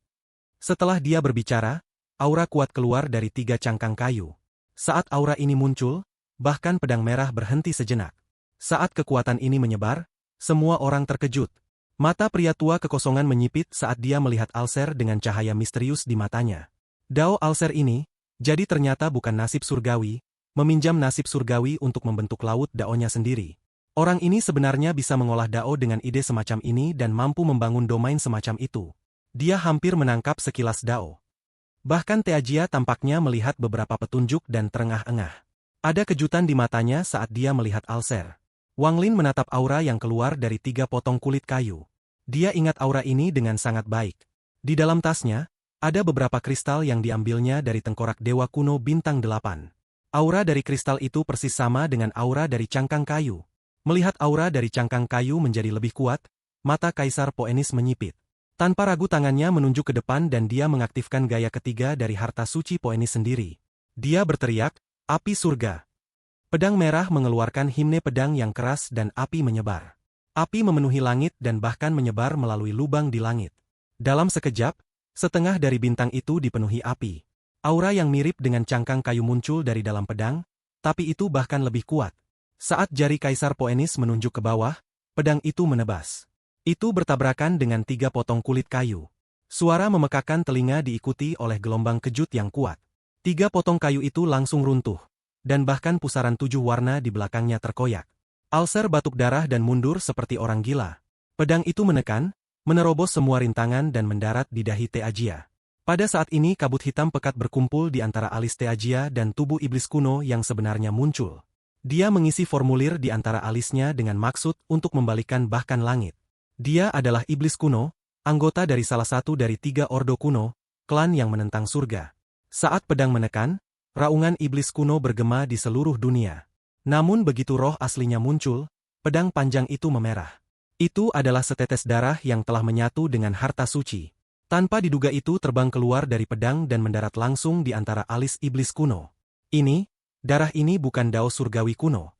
Setelah dia berbicara, aura kuat keluar dari 3 cangkang kayu. Saat aura ini muncul, bahkan pedang merah berhenti sejenak. Saat kekuatan ini menyebar, semua orang terkejut. Mata pria tua kekosongan menyipit saat dia melihat Alser dengan cahaya misterius di matanya. Dao Alser ini, jadi ternyata bukan nasib surgawi, meminjam nasib surgawi untuk membentuk laut daonya sendiri. Orang ini sebenarnya bisa mengolah dao dengan ide semacam ini dan mampu membangun domain semacam itu. Dia hampir menangkap sekilas dao. Bahkan Teajia tampaknya melihat beberapa petunjuk dan terengah-engah. Ada kejutan di matanya saat dia melihat Alser. Wang Lin menatap aura yang keluar dari 3 potong kulit kayu. Dia ingat aura ini dengan sangat baik. Di dalam tasnya, ada beberapa kristal yang diambilnya dari tengkorak dewa kuno bintang 8. Aura dari kristal itu persis sama dengan aura dari cangkang kayu. Melihat aura dari cangkang kayu menjadi lebih kuat, mata Kaisar Poenis menyipit. Tanpa ragu tangannya menunjuk ke depan dan dia mengaktifkan gaya ketiga dari harta suci Poenis sendiri. Dia berteriak, api surga. Pedang merah mengeluarkan himne pedang yang keras dan api menyebar. Api memenuhi langit dan bahkan menyebar melalui lubang di langit. Dalam sekejap, setengah dari bintang itu dipenuhi api. Aura yang mirip dengan cangkang kayu muncul dari dalam pedang, tapi itu bahkan lebih kuat. Saat jari Kaisar Poenis menunjuk ke bawah, pedang itu menebas. Itu bertabrakan dengan 3 potong kulit kayu. Suara memekakan telinga diikuti oleh gelombang kejut yang kuat. 3 potong kayu itu langsung runtuh, dan bahkan pusaran 7 warna di belakangnya terkoyak. Alser batuk darah dan mundur seperti orang gila. Pedang itu menekan, menerobos semua rintangan dan mendarat di dahi Teajia. Pada saat ini kabut hitam pekat berkumpul di antara alis Teajia dan tubuh iblis kuno yang sebenarnya muncul. Dia mengisi formulir di antara alisnya dengan maksud untuk membalikkan bahkan langit. Dia adalah iblis kuno, anggota dari salah satu dari 3 ordo kuno, klan yang menentang surga. Saat pedang menekan, raungan iblis kuno bergema di seluruh dunia. Namun begitu roh aslinya muncul, pedang panjang itu memerah. Itu adalah setetes darah yang telah menyatu dengan harta suci. Tanpa diduga itu terbang keluar dari pedang dan mendarat langsung di antara alis iblis kuno. Darah ini bukan dao surgawi kuno.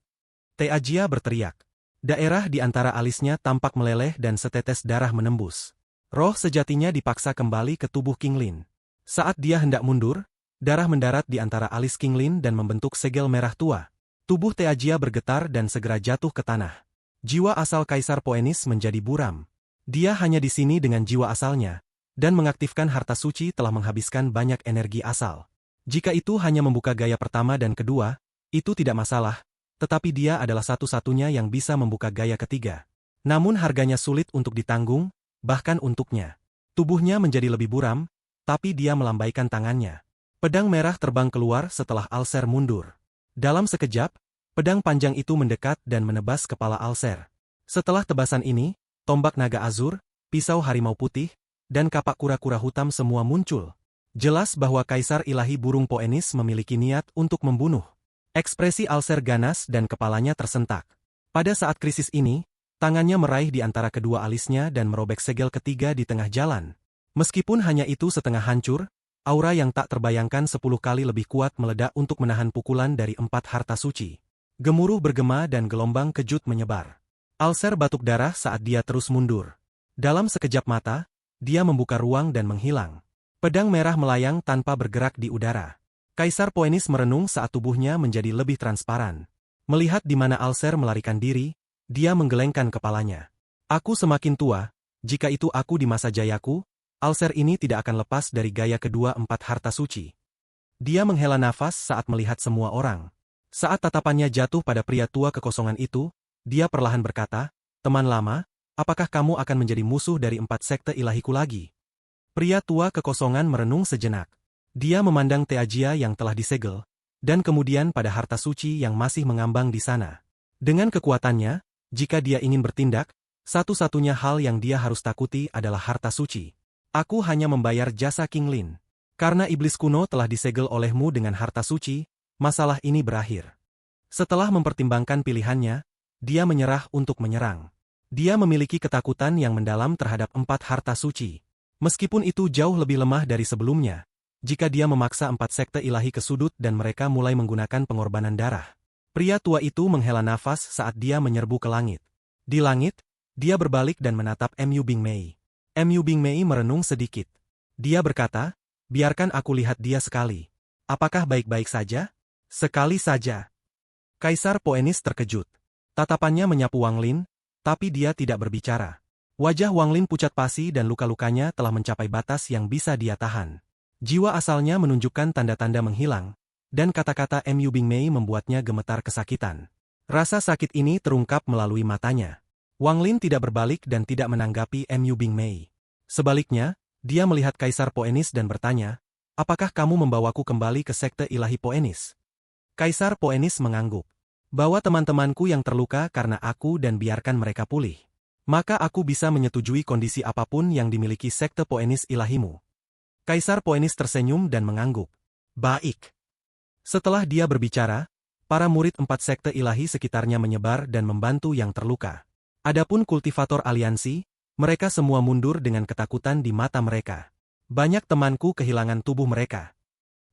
Teajia berteriak. Daerah di antara alisnya tampak meleleh dan setetes darah menembus. Roh sejatinya dipaksa kembali ke tubuh King Lin. Saat dia hendak mundur, darah mendarat di antara alis King Lin dan membentuk segel merah tua. Tubuh Teajia bergetar dan segera jatuh ke tanah. Jiwa asal Kaisar Poenis menjadi buram. Dia hanya di sini dengan jiwa asalnya, dan mengaktifkan harta suci telah menghabiskan banyak energi asal. Jika itu hanya membuka gaya pertama dan kedua, itu tidak masalah. Tetapi dia adalah satu-satunya yang bisa membuka gaya ketiga. Namun harganya sulit untuk ditanggung, bahkan untuknya. Tubuhnya menjadi lebih buram, tapi dia melambaikan tangannya. Pedang merah terbang keluar setelah Alser mundur. Dalam sekejap, pedang panjang itu mendekat dan menebas kepala Alser. Setelah tebasan ini, tombak naga azur, pisau harimau putih, dan kapak kura-kura hutam semua muncul. Jelas bahwa Kaisar Ilahi Burung Poenis memiliki niat untuk membunuh. Ekspresi Alser ganas dan kepalanya tersentak. Pada saat krisis ini, tangannya meraih di antara kedua alisnya dan merobek segel ketiga di tengah jalan. Meskipun hanya itu setengah hancur, aura yang tak terbayangkan 10 kali lebih kuat meledak untuk menahan pukulan dari 4 harta suci. Gemuruh bergema dan gelombang kejut menyebar. Alser batuk darah saat dia terus mundur. Dalam sekejap mata, dia membuka ruang dan menghilang. Pedang merah melayang tanpa bergerak di udara. Kaisar Poenis merenung saat tubuhnya menjadi lebih transparan. Melihat di mana Alser melarikan diri, dia menggelengkan kepalanya. Aku semakin tua, jika itu aku di masa jayaku, Alser ini tidak akan lepas dari gaya kedua 4 harta suci. Dia menghela nafas saat melihat semua orang. Saat tatapannya jatuh pada pria tua kekosongan itu, dia perlahan berkata, teman lama, apakah kamu akan menjadi musuh dari 4 sekte ilahiku lagi? Pria tua kekosongan merenung sejenak. Dia memandang Teajia yang telah disegel, dan kemudian pada harta suci yang masih mengambang di sana. Dengan kekuatannya, jika dia ingin bertindak, satu-satunya hal yang dia harus takuti adalah harta suci. Aku hanya membayar jasa King Lin. Karena iblis kuno telah disegel olehmu dengan harta suci, masalah ini berakhir. Setelah mempertimbangkan pilihannya, dia menyerah untuk menyerang. Dia memiliki ketakutan yang mendalam terhadap 4 harta suci. Meskipun itu jauh lebih lemah dari sebelumnya, jika dia memaksa 4 sekte ilahi ke sudut dan mereka mulai menggunakan pengorbanan darah. Pria tua itu menghela nafas saat dia menyerbu ke langit. Di langit, dia berbalik dan menatap Mu Bingmei. Mu Bingmei merenung sedikit. Dia berkata, biarkan aku lihat dia sekali. Apakah baik-baik saja? Sekali saja. Kaisar Poenis terkejut. Tatapannya menyapu Wang Lin, tapi dia tidak berbicara. Wajah Wang Lin pucat pasi dan luka-lukanya telah mencapai batas yang bisa dia tahan. Jiwa asalnya menunjukkan tanda-tanda menghilang, dan kata-kata Mu Bingmei membuatnya gemetar kesakitan. Rasa sakit ini terungkap melalui matanya. Wang Lin tidak berbalik dan tidak menanggapi Mu Bingmei. Sebaliknya, dia melihat Kaisar Poenis dan bertanya, apakah kamu membawaku kembali ke sekte ilahi Poenis? Kaisar Poenis mengangguk. Bawa teman-temanku yang terluka karena aku dan biarkan mereka pulih. Maka aku bisa menyetujui kondisi apapun yang dimiliki sekte Poenis ilahimu. Kaisar Poenis tersenyum dan mengangguk. Baik. Setelah dia berbicara, para murid 4 sekte ilahi sekitarnya menyebar dan membantu yang terluka. Adapun kultivator aliansi, Mereka semua mundur dengan ketakutan di mata mereka. Banyak temanku kehilangan tubuh mereka.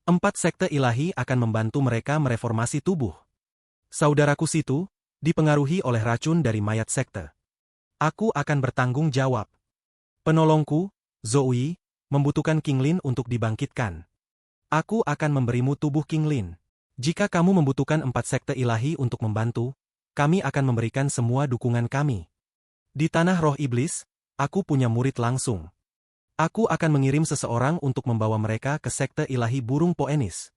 4 sekte ilahi akan membantu mereka mereformasi tubuh. Saudaraku situ, dipengaruhi oleh racun dari mayat sekte. Aku akan bertanggung jawab. Penolongku, Zoe, membutuhkan King Lin untuk dibangkitkan. Aku akan memberimu tubuh King Lin. Jika kamu membutuhkan 4 sekte ilahi untuk membantu, kami akan memberikan semua dukungan kami. Di tanah roh iblis, aku punya murid langsung. Aku akan mengirim seseorang untuk membawa mereka ke sekte ilahi burung Poenis.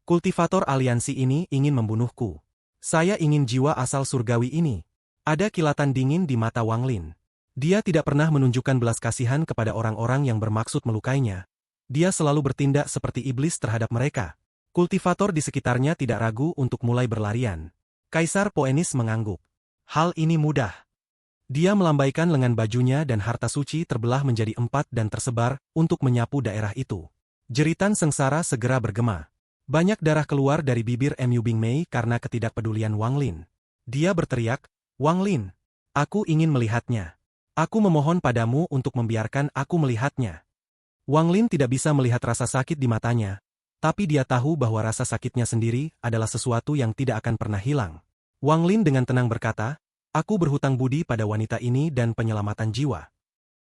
Kultivator aliansi ini ingin membunuhku. Saya ingin jiwa asal surgawi ini. Ada kilatan dingin di mata Wang Lin. Dia tidak pernah menunjukkan belas kasihan kepada orang-orang yang bermaksud melukainya. Dia selalu bertindak seperti iblis terhadap mereka. Kultivator di sekitarnya tidak ragu untuk mulai berlarian. Kaisar Poenis mengangguk. Hal ini mudah. Dia melambaikan lengan bajunya dan harta suci terbelah menjadi 4 dan tersebar untuk menyapu daerah itu. Jeritan sengsara segera bergema. Banyak darah keluar dari bibir Mu Bingmei karena ketidakpedulian Wang Lin. Dia berteriak, Wang Lin, aku ingin melihatnya. Aku memohon padamu untuk membiarkan aku melihatnya. Wang Lin tidak bisa melihat rasa sakit di matanya, tapi dia tahu bahwa rasa sakitnya sendiri adalah sesuatu yang tidak akan pernah hilang. Wang Lin dengan tenang berkata, aku berhutang budi pada wanita ini dan penyelamatan jiwa.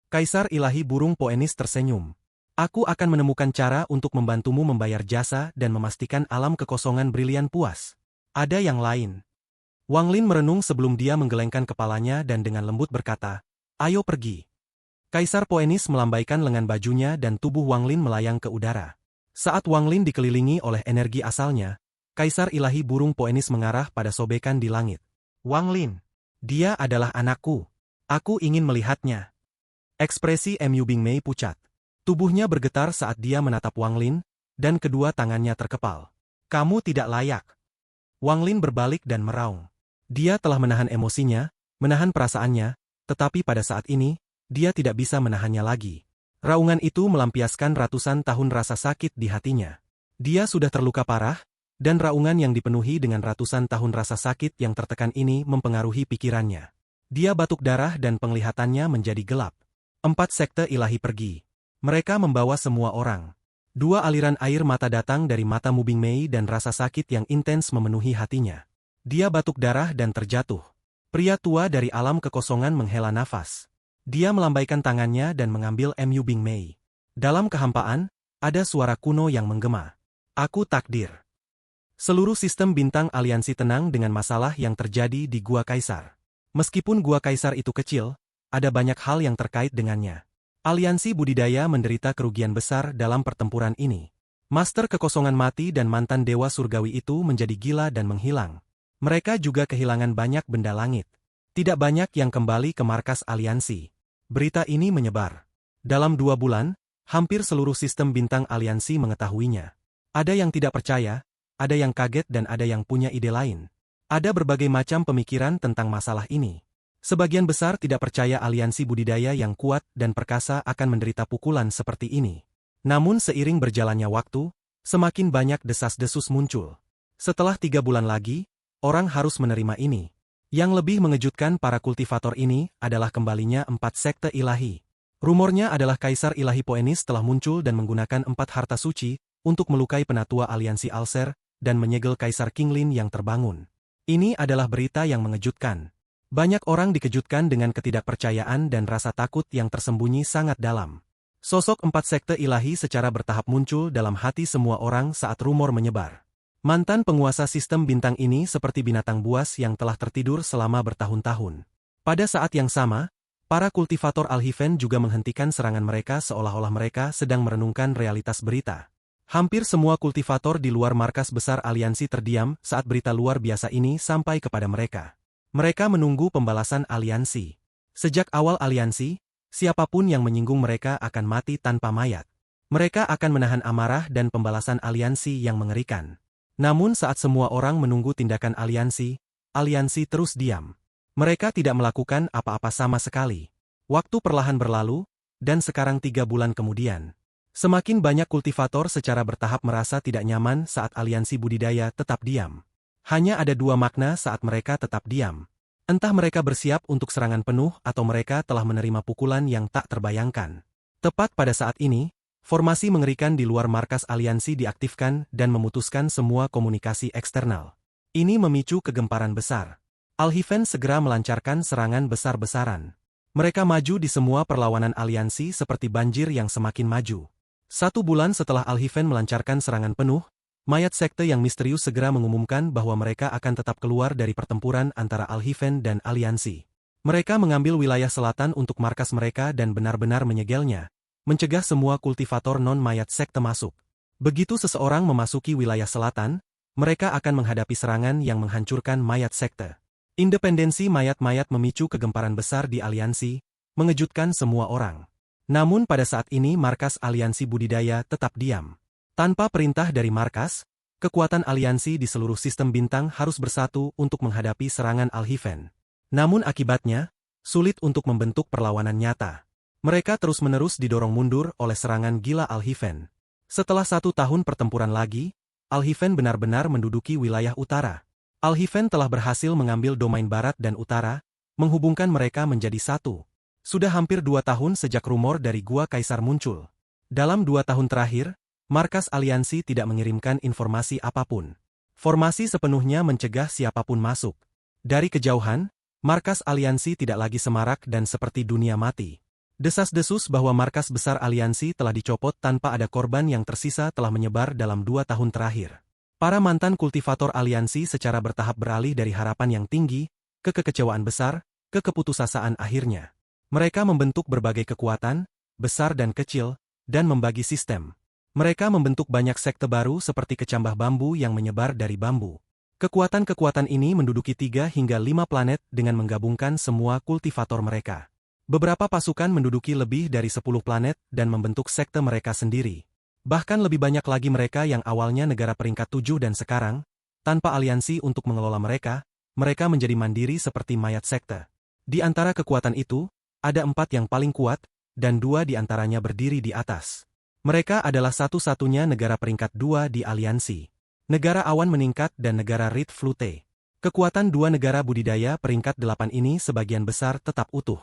Kaisar ilahi burung Poenis tersenyum. Aku akan menemukan cara untuk membantumu membayar jasa dan memastikan alam kekosongan brilian puas. Ada yang lain. Wang Lin merenung sebelum dia menggelengkan kepalanya dan dengan lembut berkata, ayo pergi. Kaisar Poenis melambaikan lengan bajunya dan tubuh Wang Lin melayang ke udara. Saat Wang Lin dikelilingi oleh energi asalnya, Kaisar ilahi burung Poenis mengarah pada sobekan di langit. Wang Lin, dia adalah anakku. Aku ingin melihatnya. Ekspresi Mu Bingmei pucat. Tubuhnya bergetar saat dia menatap Wang Lin, dan kedua tangannya terkepal. Kamu tidak layak. Wang Lin berbalik dan meraung. Dia telah menahan emosinya, menahan perasaannya, tetapi pada saat ini, dia tidak bisa menahannya lagi. Raungan itu melampiaskan ratusan tahun rasa sakit di hatinya. Dia sudah terluka parah, dan raungan yang dipenuhi dengan ratusan tahun rasa sakit yang tertekan ini mempengaruhi pikirannya. Dia batuk darah dan penglihatannya menjadi gelap. 4 sekte ilahi pergi. Mereka membawa semua orang. 2 aliran air mata datang dari mata Mu Bingmei dan rasa sakit yang intens memenuhi hatinya. Dia batuk darah dan terjatuh. Pria tua dari alam kekosongan menghela nafas. Dia melambaikan tangannya dan mengambil Mu Bingmei. Dalam kehampaan, ada suara kuno yang menggema. Aku takdir. Seluruh sistem bintang aliansi tenang dengan masalah yang terjadi di Gua Kaisar. Meskipun Gua Kaisar itu kecil, ada banyak hal yang terkait dengannya. Aliansi budidaya menderita kerugian besar dalam pertempuran ini. Master kekosongan mati dan mantan dewa surgawi itu menjadi gila dan menghilang. Mereka juga kehilangan banyak benda langit. Tidak banyak yang kembali ke markas aliansi. Berita ini menyebar. Dalam 2 bulan, hampir seluruh sistem bintang aliansi mengetahuinya. Ada yang tidak percaya, ada yang kaget dan ada yang punya ide lain. Ada berbagai macam pemikiran tentang masalah ini. Sebagian besar tidak percaya aliansi budidaya yang kuat dan perkasa akan menderita pukulan seperti ini. Namun seiring berjalannya waktu, semakin banyak desas-desus muncul. Setelah 3 bulan lagi, orang harus menerima ini. Yang lebih mengejutkan para kultivator ini adalah kembalinya 4 sekte ilahi. Rumornya adalah Kaisar Ilahi Poenis telah muncul dan menggunakan 4 harta suci untuk melukai penatua aliansi Alser dan menyegel Kaisar King Lin yang terbangun. Ini adalah berita yang mengejutkan. Banyak orang dikejutkan dengan ketidakpercayaan dan rasa takut yang tersembunyi sangat dalam. Sosok 4 sekte ilahi secara bertahap muncul dalam hati semua orang saat rumor menyebar. Mantan penguasa sistem bintang ini seperti binatang buas yang telah tertidur selama bertahun-tahun. Pada saat yang sama, para kultivator Alhiven juga menghentikan serangan mereka seolah-olah mereka sedang merenungkan realitas berita. Hampir semua kultivator di luar markas besar aliansi terdiam saat berita luar biasa ini sampai kepada mereka. Mereka menunggu pembalasan aliansi. Sejak awal aliansi, siapapun yang menyinggung mereka akan mati tanpa mayat. Mereka akan menahan amarah dan pembalasan aliansi yang mengerikan. Namun saat semua orang menunggu tindakan aliansi terus diam. Mereka tidak melakukan apa-apa sama sekali. Waktu perlahan berlalu, dan sekarang 3 bulan kemudian. Semakin banyak kultivator secara bertahap merasa tidak nyaman saat aliansi budidaya tetap diam. Hanya ada 2 makna saat mereka tetap diam. Entah mereka bersiap untuk serangan penuh atau mereka telah menerima pukulan yang tak terbayangkan. Tepat pada saat ini, formasi mengerikan di luar markas aliansi diaktifkan dan memutuskan semua komunikasi eksternal. Ini memicu kegemparan besar. Al-Hifen segera melancarkan serangan besar-besaran. Mereka maju di semua perlawanan aliansi seperti banjir yang semakin maju. 1 bulan setelah Al-Hifen melancarkan serangan penuh, mayat sekte yang misterius segera mengumumkan bahwa mereka akan tetap keluar dari pertempuran antara Al-Hifen dan aliansi. Mereka mengambil wilayah selatan untuk markas mereka dan benar-benar menyegelnya, mencegah semua kultivator non-mayat sekte masuk. Begitu seseorang memasuki wilayah selatan, mereka akan menghadapi serangan yang menghancurkan mayat sekte. Independensi mayat-mayat memicu kegemparan besar di aliansi, mengejutkan semua orang. Namun pada saat ini markas aliansi budidaya tetap diam. Tanpa perintah dari markas, kekuatan aliansi di seluruh sistem bintang harus bersatu untuk menghadapi serangan Al-Hifen. Namun akibatnya, sulit untuk membentuk perlawanan nyata. Mereka terus-menerus didorong mundur oleh serangan gila Al-Hifen. Setelah 1 tahun pertempuran lagi, Al-Hifen benar-benar menduduki wilayah utara. Al-Hifen telah berhasil mengambil domain barat dan utara, menghubungkan mereka menjadi satu. Sudah hampir 2 tahun sejak rumor dari Gua Kaisar muncul. Dalam 2 tahun terakhir, markas aliansi tidak mengirimkan informasi apapun. Formasi sepenuhnya mencegah siapapun masuk. Dari kejauhan, markas aliansi tidak lagi semarak dan seperti dunia mati. Desas-desus bahwa markas besar aliansi telah dicopot tanpa ada korban yang tersisa telah menyebar dalam 2 tahun terakhir. Para mantan kultivator aliansi secara bertahap beralih dari harapan yang tinggi, ke kekecewaan besar, ke keputusasaan akhirnya. Mereka membentuk berbagai kekuatan, besar dan kecil, dan membagi sistem. Mereka membentuk banyak sekte baru seperti kecambah bambu yang menyebar dari bambu. Kekuatan-kekuatan ini menduduki 3 hingga 5 planet dengan menggabungkan semua kultivator mereka. Beberapa pasukan menduduki lebih dari 10 planet dan membentuk sekte mereka sendiri. Bahkan lebih banyak lagi mereka yang awalnya negara peringkat 7 dan sekarang, tanpa aliansi untuk mengelola mereka, mereka menjadi mandiri seperti mayat sekte. Di antara kekuatan itu, ada 4 yang paling kuat, dan 2 di antaranya berdiri di atas. Mereka adalah satu-satunya negara peringkat 2 di aliansi. Negara awan meningkat dan negara Rit Flute. Kekuatan 2 negara budidaya peringkat 8 ini sebagian besar tetap utuh.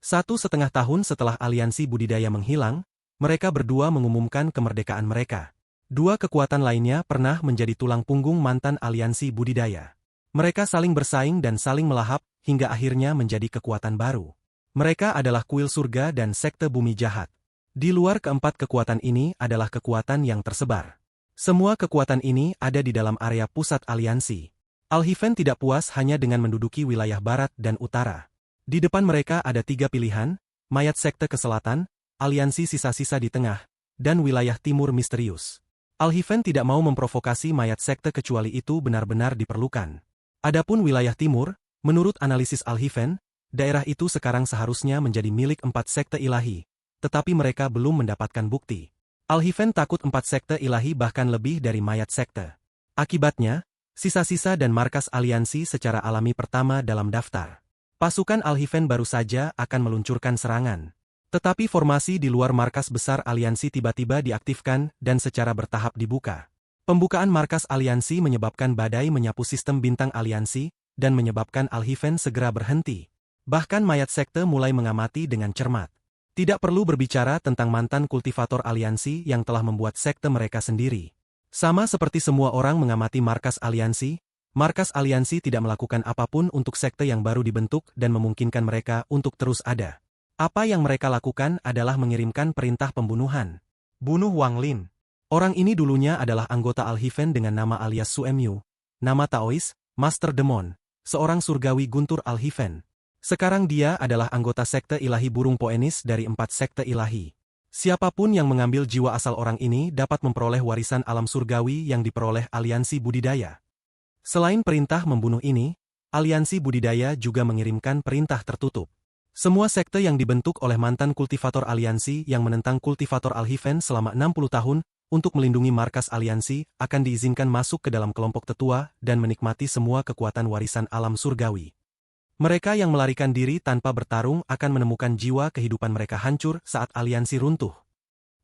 1,5 tahun setelah aliansi budidaya menghilang, mereka berdua mengumumkan kemerdekaan mereka. 2 kekuatan lainnya pernah menjadi tulang punggung mantan aliansi budidaya. Mereka saling bersaing dan saling melahap, hingga akhirnya menjadi kekuatan baru. Mereka adalah kuil surga dan sekte bumi jahat. Di luar keempat kekuatan ini adalah kekuatan yang tersebar. Semua kekuatan ini ada di dalam area pusat aliansi. Al-Hifen tidak puas hanya dengan menduduki wilayah barat dan utara. Di depan mereka ada 3 pilihan, mayat sekte ke selatan, aliansi sisa-sisa di tengah, dan wilayah timur misterius. Al-Hifen tidak mau memprovokasi mayat sekte kecuali itu benar-benar diperlukan. Adapun wilayah timur, menurut analisis Al-Hifen, daerah itu sekarang seharusnya menjadi milik 4 sekte ilahi. Tetapi mereka belum mendapatkan bukti. Al-Hifen takut 4 sekte ilahi bahkan lebih dari mayat sekte. Akibatnya, sisa-sisa dan markas aliansi secara alami pertama dalam daftar. Pasukan Al-Hifen baru saja akan meluncurkan serangan. Tetapi formasi di luar markas besar aliansi tiba-tiba diaktifkan dan secara bertahap dibuka. Pembukaan markas aliansi menyebabkan badai menyapu sistem bintang aliansi dan menyebabkan Al-Hifen segera berhenti. Bahkan mayat sekte mulai mengamati dengan cermat. Tidak perlu berbicara tentang mantan kultivator aliansi yang telah membuat sekte mereka sendiri. Sama seperti semua orang mengamati markas aliansi tidak melakukan apapun untuk sekte yang baru dibentuk dan memungkinkan mereka untuk terus ada. Apa yang mereka lakukan adalah mengirimkan perintah pembunuhan. Bunuh Wang Lin. Orang ini dulunya adalah anggota Al-Hifen dengan nama alias Suemyu, nama Taois, Master Demon, seorang surgawi guntur Al-Hifen. Sekarang dia adalah anggota sekte ilahi burung Poenis dari 4 sekte ilahi. Siapapun yang mengambil jiwa asal orang ini dapat memperoleh warisan alam surgawi yang diperoleh aliansi budidaya. Selain perintah membunuh ini, aliansi budidaya juga mengirimkan perintah tertutup. Semua sekte yang dibentuk oleh mantan kultivator aliansi yang menentang kultivator Al-Hifen selama 60 tahun untuk melindungi markas aliansi akan diizinkan masuk ke dalam kelompok tetua dan menikmati semua kekuatan warisan alam surgawi. Mereka yang melarikan diri tanpa bertarung akan menemukan jiwa kehidupan mereka hancur saat aliansi runtuh.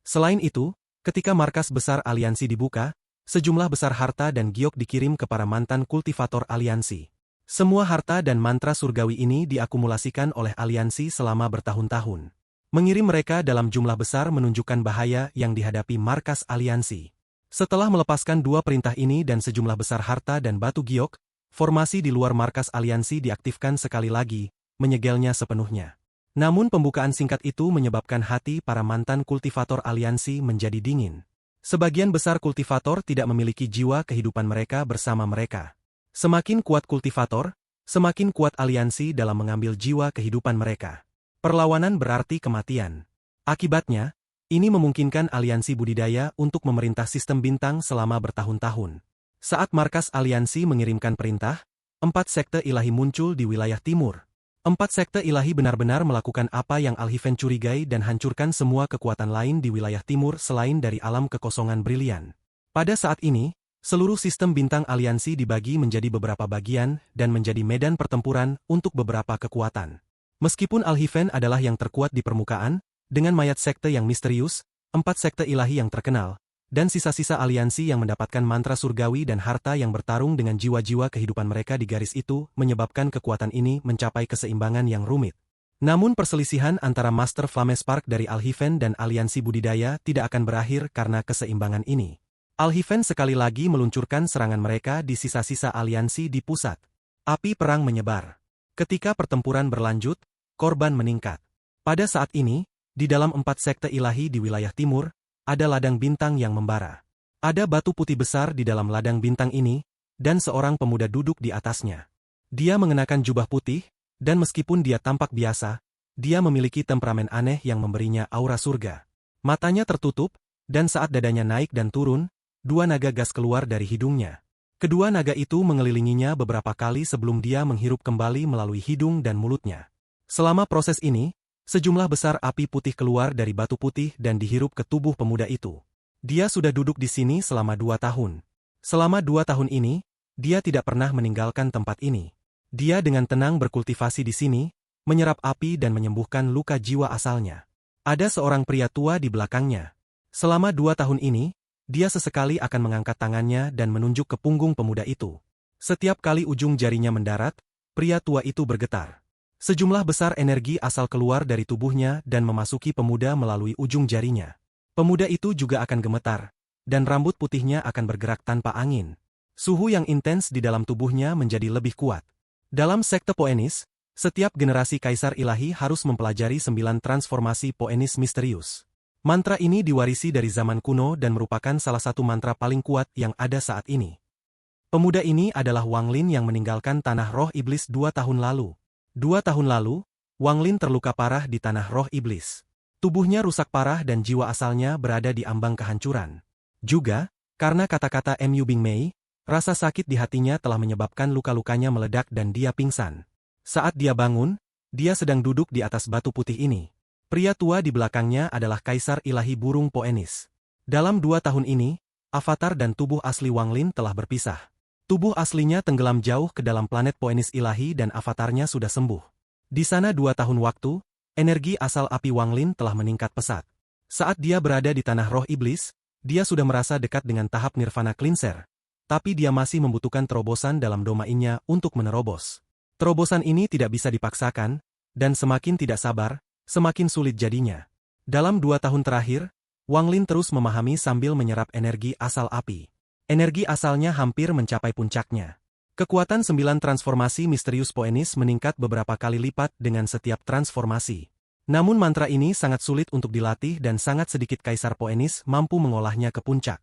Selain itu, ketika markas besar aliansi dibuka, sejumlah besar harta dan giok dikirim ke para mantan kultivator aliansi. Semua harta dan mantra surgawi ini diakumulasikan oleh aliansi selama bertahun-tahun. Mengirim mereka dalam jumlah besar menunjukkan bahaya yang dihadapi markas aliansi. Setelah melepaskan dua perintah ini dan sejumlah besar harta dan batu giok, formasi di luar markas aliansi diaktifkan sekali lagi, menyegelnya sepenuhnya. Namun pembukaan singkat itu menyebabkan hati para mantan kultivator aliansi menjadi dingin. Sebagian besar kultivator tidak memiliki jiwa kehidupan mereka bersama mereka. Semakin kuat kultivator, semakin kuat aliansi dalam mengambil jiwa kehidupan mereka. Perlawanan berarti kematian. Akibatnya, ini memungkinkan aliansi budidaya untuk memerintah sistem bintang selama bertahun-tahun. Saat markas aliansi mengirimkan perintah, 4 sekte ilahi muncul di wilayah timur. 4 sekte ilahi benar-benar melakukan apa yang Alhifen curigai dan hancurkan semua kekuatan lain di wilayah timur selain dari alam kekosongan brilian. Pada saat ini, seluruh sistem bintang aliansi dibagi menjadi beberapa bagian dan menjadi medan pertempuran untuk beberapa kekuatan. Meskipun Alhifen adalah yang terkuat di permukaan, dengan mayat sekte yang misterius, 4 sekte ilahi yang terkenal, dan sisa-sisa aliansi yang mendapatkan mantra surgawi dan harta yang bertarung dengan jiwa-jiwa kehidupan mereka di garis itu, menyebabkan kekuatan ini mencapai keseimbangan yang rumit. Namun perselisihan antara Master Flamespark dari Alhifen dan aliansi budidaya tidak akan berakhir karena keseimbangan ini. Alhifen sekali lagi meluncurkan serangan mereka di sisa-sisa aliansi di pusat. Api perang menyebar. Ketika pertempuran berlanjut, korban meningkat. Pada saat ini, di dalam 4 sekte ilahi di wilayah timur, ada ladang bintang yang membara. Ada batu putih besar di dalam ladang bintang ini, dan seorang pemuda duduk di atasnya. Dia mengenakan jubah putih, dan meskipun dia tampak biasa, dia memiliki temperamen aneh yang memberinya aura surga. Matanya tertutup, dan saat dadanya naik dan turun, 2 naga gas keluar dari hidungnya. Kedua naga itu mengelilinginya beberapa kali sebelum dia menghirup kembali melalui hidung dan mulutnya. Selama proses ini, sejumlah besar api putih keluar dari batu putih dan dihirup ke tubuh pemuda itu. Dia sudah duduk di sini selama 2 tahun. Selama 2 tahun ini, dia tidak pernah meninggalkan tempat ini. Dia dengan tenang berkultivasi di sini, menyerap api dan menyembuhkan luka jiwa asalnya. Ada seorang pria tua di belakangnya. Selama 2 tahun ini, dia sesekali akan mengangkat tangannya dan menunjuk ke punggung pemuda itu. Setiap kali ujung jarinya mendarat, pria tua itu bergetar. Sejumlah besar energi asal keluar dari tubuhnya dan memasuki pemuda melalui ujung jarinya. Pemuda itu juga akan gemetar, dan rambut putihnya akan bergerak tanpa angin. Suhu yang intens di dalam tubuhnya menjadi lebih kuat. Dalam sekte Poenis, setiap generasi kaisar ilahi harus mempelajari 9 transformasi Poenis misterius. Mantra ini diwarisi dari zaman kuno dan merupakan salah satu mantra paling kuat yang ada saat ini. Pemuda ini adalah Wang Lin yang meninggalkan tanah roh iblis 2 tahun lalu. 2 tahun lalu, Wang Lin terluka parah di tanah roh iblis. Tubuhnya rusak parah dan jiwa asalnya berada di ambang kehancuran. Juga, karena kata-kata Mu Bingmei, rasa sakit di hatinya telah menyebabkan luka-lukanya meledak dan dia pingsan. Saat dia bangun, dia sedang duduk di atas batu putih ini. Pria tua di belakangnya adalah Kaisar Ilahi Burung Poenis. Dalam 2 tahun ini, avatar dan tubuh asli Wang Lin telah berpisah. Tubuh aslinya tenggelam jauh ke dalam planet Poenis Ilahi dan avatarnya sudah sembuh. Di sana 2 tahun waktu, energi asal api Wang Lin telah meningkat pesat. Saat dia berada di tanah roh iblis, dia sudah merasa dekat dengan tahap nirvana cleanser. Tapi dia masih membutuhkan terobosan dalam domainnya untuk menerobos. Terobosan ini tidak bisa dipaksakan, dan semakin tidak sabar, semakin sulit jadinya. Dalam 2 tahun terakhir, Wang Lin terus memahami sambil menyerap energi asal api. Energi asalnya hampir mencapai puncaknya. Kekuatan 9 transformasi misterius Poenis meningkat beberapa kali lipat dengan setiap transformasi. Namun mantra ini sangat sulit untuk dilatih dan sangat sedikit Kaisar Poenis mampu mengolahnya ke puncak.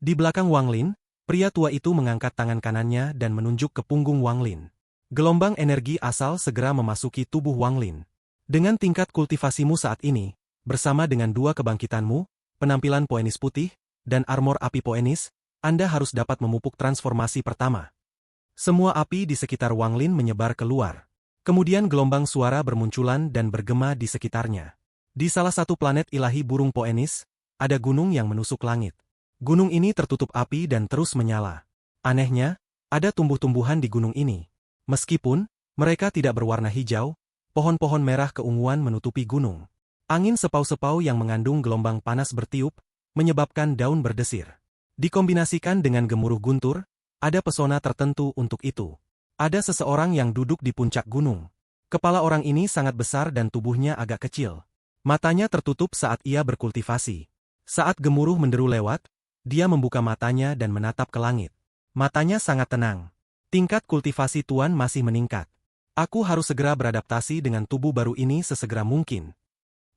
Di belakang Wang Lin, pria tua itu mengangkat tangan kanannya dan menunjuk ke punggung Wang Lin. Gelombang energi asal segera memasuki tubuh Wang Lin. Dengan tingkat kultivasimu saat ini, bersama dengan 2 kebangkitanmu, penampilan Poenis putih, dan armor api Poenis, Anda harus dapat memupuk transformasi pertama. Semua api di sekitar Wang Lin menyebar keluar. Kemudian gelombang suara bermunculan dan bergema di sekitarnya. Di salah satu planet ilahi burung Poenis, ada gunung yang menusuk langit. Gunung ini tertutup api dan terus menyala. Anehnya, ada tumbuh-tumbuhan di gunung ini. Meskipun mereka tidak berwarna hijau, pohon-pohon merah keunguan menutupi gunung. Angin sepau-sepau yang mengandung gelombang panas bertiup, menyebabkan daun berdesir. Dikombinasikan dengan gemuruh guntur, ada pesona tertentu untuk itu. Ada seseorang yang duduk di puncak gunung. Kepala orang ini sangat besar dan tubuhnya agak kecil. Matanya tertutup saat ia berkultivasi. Saat gemuruh menderu lewat, dia membuka matanya dan menatap ke langit. Matanya sangat tenang. Tingkat kultivasi Tuan masih meningkat. Aku harus segera beradaptasi dengan tubuh baru ini sesegera mungkin.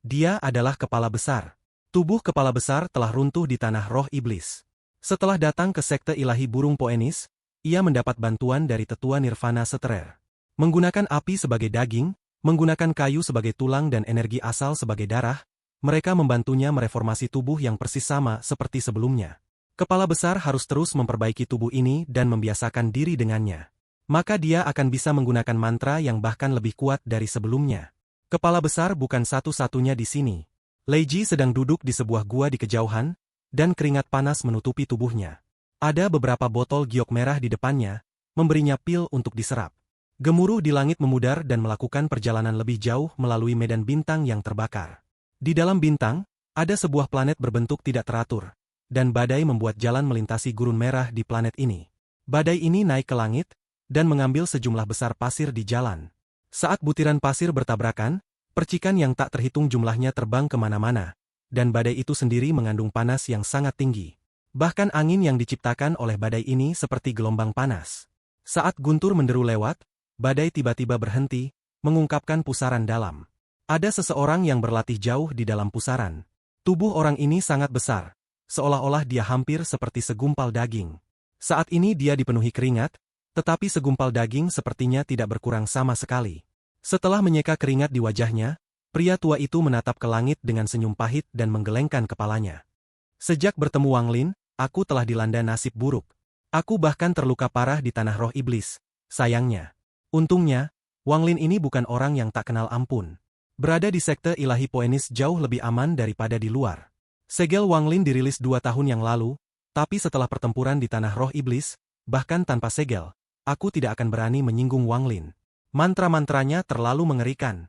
Dia adalah kepala besar. Tubuh kepala besar telah runtuh di tanah roh iblis. Setelah datang ke sekte ilahi burung Poenis, ia mendapat bantuan dari tetua Nirvana Seterer. Menggunakan api sebagai daging, menggunakan kayu sebagai tulang dan energi asal sebagai darah, mereka membantunya mereformasi tubuh yang persis sama seperti sebelumnya. Kepala besar harus terus memperbaiki tubuh ini dan membiasakan diri dengannya. Maka dia akan bisa menggunakan mantra yang bahkan lebih kuat dari sebelumnya. Kepala besar bukan satu-satunya di sini. Leiji sedang duduk di sebuah gua di kejauhan, dan keringat panas menutupi tubuhnya. Ada beberapa botol giok merah di depannya, memberinya pil untuk diserap. Gemuruh di langit memudar dan melakukan perjalanan lebih jauh melalui medan bintang yang terbakar. Di dalam bintang, ada sebuah planet berbentuk tidak teratur, dan badai membuat jalan melintasi gurun merah di planet ini. Badai ini naik ke langit, dan mengambil sejumlah besar pasir di jalan. Saat butiran pasir bertabrakan, percikan yang tak terhitung jumlahnya terbang kemana-mana, dan badai itu sendiri mengandung panas yang sangat tinggi. Bahkan angin yang diciptakan oleh badai ini seperti gelombang panas. Saat guntur menderu lewat, badai tiba-tiba berhenti, mengungkapkan pusaran dalam. Ada seseorang yang berlatih jauh di dalam pusaran. Tubuh orang ini sangat besar, seolah-olah dia hampir seperti segumpal daging. Saat ini dia dipenuhi keringat, tetapi segumpal daging sepertinya tidak berkurang sama sekali. Setelah menyeka keringat di wajahnya, pria tua itu menatap ke langit dengan senyum pahit dan menggelengkan kepalanya. Sejak bertemu Wang Lin, aku telah dilanda nasib buruk. Aku bahkan terluka parah di tanah roh iblis, sayangnya. Untungnya, Wang Lin ini bukan orang yang tak kenal ampun. Berada di sekte ilahi Poenis jauh lebih aman daripada di luar. Segel Wang Lin dirilis 2 tahun yang lalu, tapi setelah pertempuran di tanah roh iblis, bahkan tanpa segel, aku tidak akan berani menyinggung Wang Lin. Mantra-mantranya terlalu mengerikan.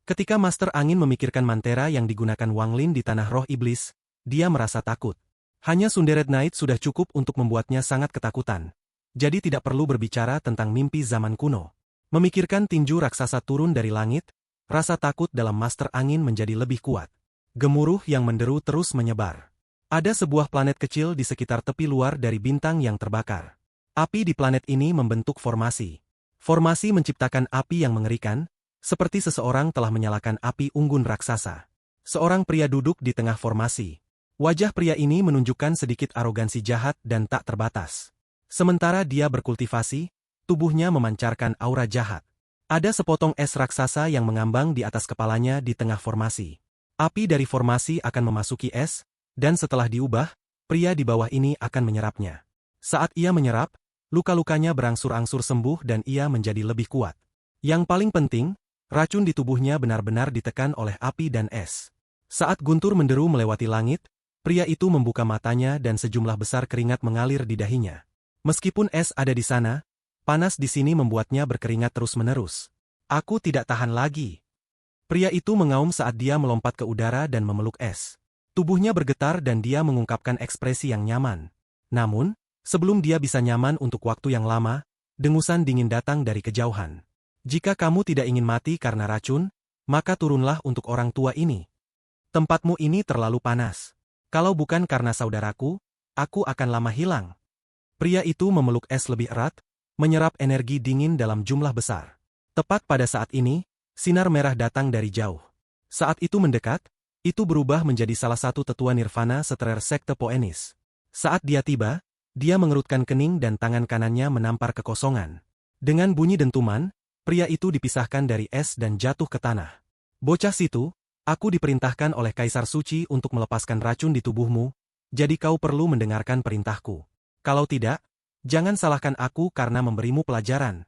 Ketika Master Angin memikirkan mantera yang digunakan Wang Lin di tanah roh iblis, dia merasa takut. Hanya Sunderet Knight sudah cukup untuk membuatnya sangat ketakutan. Jadi tidak perlu berbicara tentang mimpi zaman kuno. Memikirkan tinju raksasa turun dari langit, rasa takut dalam Master Angin menjadi lebih kuat. Gemuruh yang menderu terus menyebar. Ada sebuah planet kecil di sekitar tepi luar dari bintang yang terbakar. Api di planet ini membentuk formasi. Formasi menciptakan api yang mengerikan, seperti seseorang telah menyalakan api unggun raksasa. Seorang pria duduk di tengah formasi. Wajah pria ini menunjukkan sedikit arogansi jahat dan tak terbatas. Sementara dia berkultivasi, tubuhnya memancarkan aura jahat. Ada sepotong es raksasa yang mengambang di atas kepalanya di tengah formasi. Api dari formasi akan memasuki es, dan setelah diubah, pria di bawah ini akan menyerapnya. Saat ia menyerap, luka-lukanya berangsur-angsur sembuh dan ia menjadi lebih kuat. Yang paling penting, racun di tubuhnya benar-benar ditekan oleh api dan es. Saat guntur menderu melewati langit, pria itu membuka matanya dan sejumlah besar keringat mengalir di dahinya. Meskipun es ada di sana, panas di sini membuatnya berkeringat terus-menerus. Aku tidak tahan lagi. Pria itu mengaum saat dia melompat ke udara dan memeluk es. Tubuhnya bergetar dan dia mengungkapkan ekspresi yang nyaman. Namun, sebelum dia bisa nyaman untuk waktu yang lama, dengusan dingin datang dari kejauhan. Jika kamu tidak ingin mati karena racun, maka turunlah untuk orang tua ini. Tempatmu ini terlalu panas. Kalau bukan karena saudaraku, aku akan lama hilang. Pria itu memeluk es lebih erat, menyerap energi dingin dalam jumlah besar. Tepat pada saat ini, sinar merah datang dari jauh. Saat itu mendekat, itu berubah menjadi salah satu tetua Nirvana Seterer sekte Poenis. Saat dia tiba, dia mengerutkan kening dan tangan kanannya menampar kekosongan. Dengan bunyi dentuman, pria itu dipisahkan dari es dan jatuh ke tanah. Bocah situ, aku diperintahkan oleh Kaisar Suci untuk melepaskan racun di tubuhmu, jadi kau perlu mendengarkan perintahku. Kalau tidak, jangan salahkan aku karena memberimu pelajaran.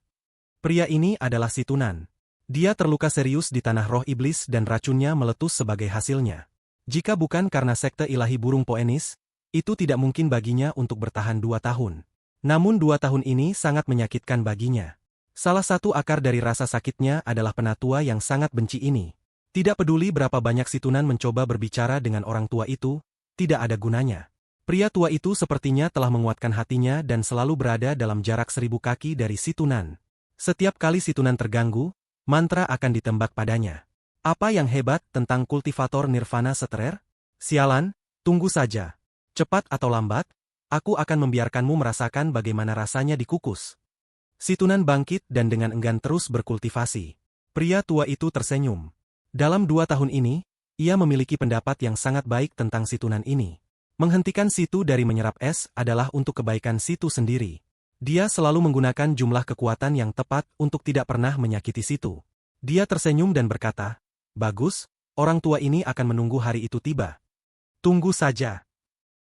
Pria ini adalah Situnan. Dia terluka serius di tanah roh iblis dan racunnya meletus sebagai hasilnya. Jika bukan karena sekte ilahi burung Poenis, itu tidak mungkin baginya untuk bertahan 2 tahun. Namun 2 tahun ini sangat menyakitkan baginya. Salah satu akar dari rasa sakitnya adalah penatua yang sangat benci ini. Tidak peduli berapa banyak Situnan mencoba berbicara dengan orang tua itu, tidak ada gunanya. Pria tua itu sepertinya telah menguatkan hatinya dan selalu berada dalam jarak 1000 kaki dari Situnan. Setiap kali Situnan terganggu, mantra akan ditembak padanya. Apa yang hebat tentang kultivator Nirvana Seterer? Sialan, tunggu saja. Cepat atau lambat, aku akan membiarkanmu merasakan bagaimana rasanya dikukus. Situnan bangkit dan dengan enggan terus berkultivasi. Pria tua itu tersenyum. Dalam 2 tahun ini, ia memiliki pendapat yang sangat baik tentang Situnan ini. Menghentikan Situ dari menyerap es adalah untuk kebaikan Situ sendiri. Dia selalu menggunakan jumlah kekuatan yang tepat untuk tidak pernah menyakiti Situ. Dia tersenyum dan berkata, "Bagus, orang tua ini akan menunggu hari itu tiba." Tunggu saja.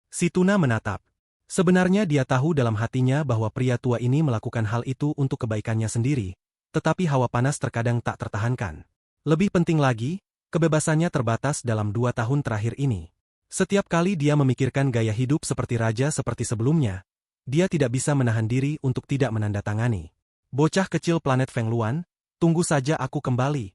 Situna menatap. Sebenarnya dia tahu dalam hatinya bahwa pria tua ini melakukan hal itu untuk kebaikannya sendiri, tetapi hawa panas terkadang tak tertahankan. Lebih penting lagi, kebebasannya terbatas dalam 2 tahun terakhir ini. Setiap kali dia memikirkan gaya hidup seperti raja seperti sebelumnya, dia tidak bisa menahan diri untuk tidak menandatangani. Bocah kecil planet Feng Luan, tunggu saja aku kembali.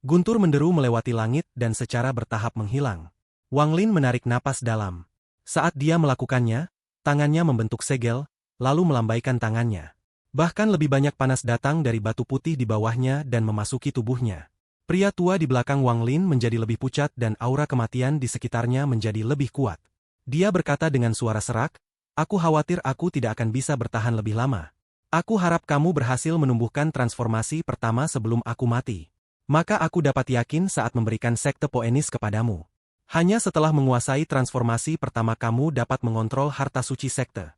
Guntur menderu melewati langit dan secara bertahap menghilang. Wang Lin menarik napas dalam. Saat dia melakukannya, tangannya membentuk segel, lalu melambaikan tangannya. Bahkan lebih banyak panas datang dari batu putih di bawahnya dan memasuki tubuhnya. Pria tua di belakang Wang Lin menjadi lebih pucat dan aura kematian di sekitarnya menjadi lebih kuat. Dia berkata dengan suara serak, "Aku khawatir aku tidak akan bisa bertahan lebih lama. Aku harap kamu berhasil menumbuhkan transformasi pertama sebelum aku mati. Maka aku dapat yakin saat memberikan sekte Poenis kepadamu. Hanya setelah menguasai transformasi pertama kamu dapat mengontrol harta suci sekte."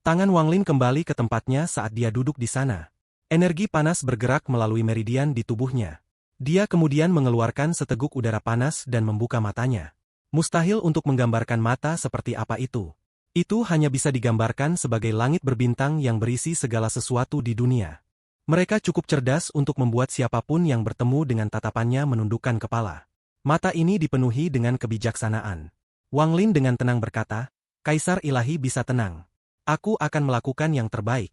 Tangan Wang Lin kembali ke tempatnya saat dia duduk di sana. Energi panas bergerak melalui meridian di tubuhnya. Dia kemudian mengeluarkan seteguk udara panas dan membuka matanya. Mustahil untuk menggambarkan mata seperti apa itu. Itu hanya bisa digambarkan sebagai langit berbintang yang berisi segala sesuatu di dunia. Mereka cukup cerdas untuk membuat siapapun yang bertemu dengan tatapannya menundukkan kepala. Mata ini dipenuhi dengan kebijaksanaan. Wang Lin dengan tenang berkata, "Kaisar ilahi bisa tenang. Aku akan melakukan yang terbaik.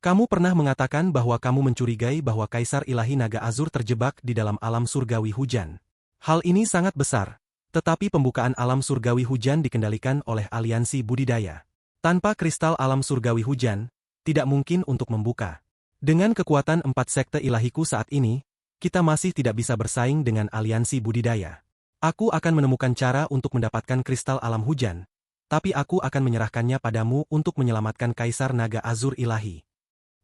Kamu pernah mengatakan bahwa kamu mencurigai bahwa Kaisar Ilahi Naga Azur terjebak di dalam alam surgawi hujan. Hal ini sangat besar, tetapi pembukaan alam surgawi hujan dikendalikan oleh aliansi budidaya. Tanpa kristal alam surgawi hujan, tidak mungkin untuk membuka. Dengan kekuatan 4 sekte ilahiku saat ini, kita masih tidak bisa bersaing dengan aliansi budidaya. Aku akan menemukan cara untuk mendapatkan kristal alam hujan, tapi aku akan menyerahkannya padamu untuk menyelamatkan Kaisar Naga Azur Ilahi."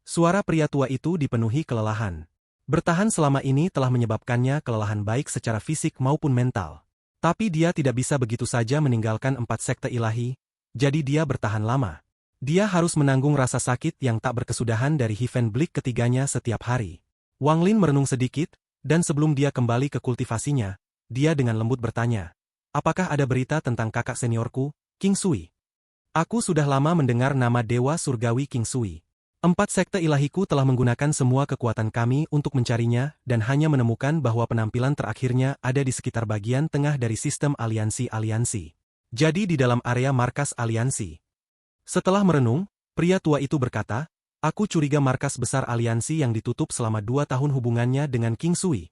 Suara pria tua itu dipenuhi kelelahan. Bertahan selama ini telah menyebabkannya kelelahan baik secara fisik maupun mental. Tapi dia tidak bisa begitu saja meninggalkan 4 sekte ilahi, jadi dia bertahan lama. Dia harus menanggung rasa sakit yang tak berkesudahan dari Heaven Blick ketiganya setiap hari. Wang Lin merenung sedikit, dan sebelum dia kembali ke kultivasinya, dia dengan lembut bertanya, "Apakah ada berita tentang kakak seniorku, King Sui?" "Aku sudah lama mendengar nama Dewa Surgawi King Sui. 4 sekte ilahiku telah menggunakan semua kekuatan kami untuk mencarinya dan hanya menemukan bahwa penampilan terakhirnya ada di sekitar bagian tengah dari sistem aliansi-aliansi. Jadi di dalam area markas aliansi." Setelah merenung, pria tua itu berkata, "Aku curiga markas besar aliansi yang ditutup selama 2 tahun hubungannya dengan King Sui.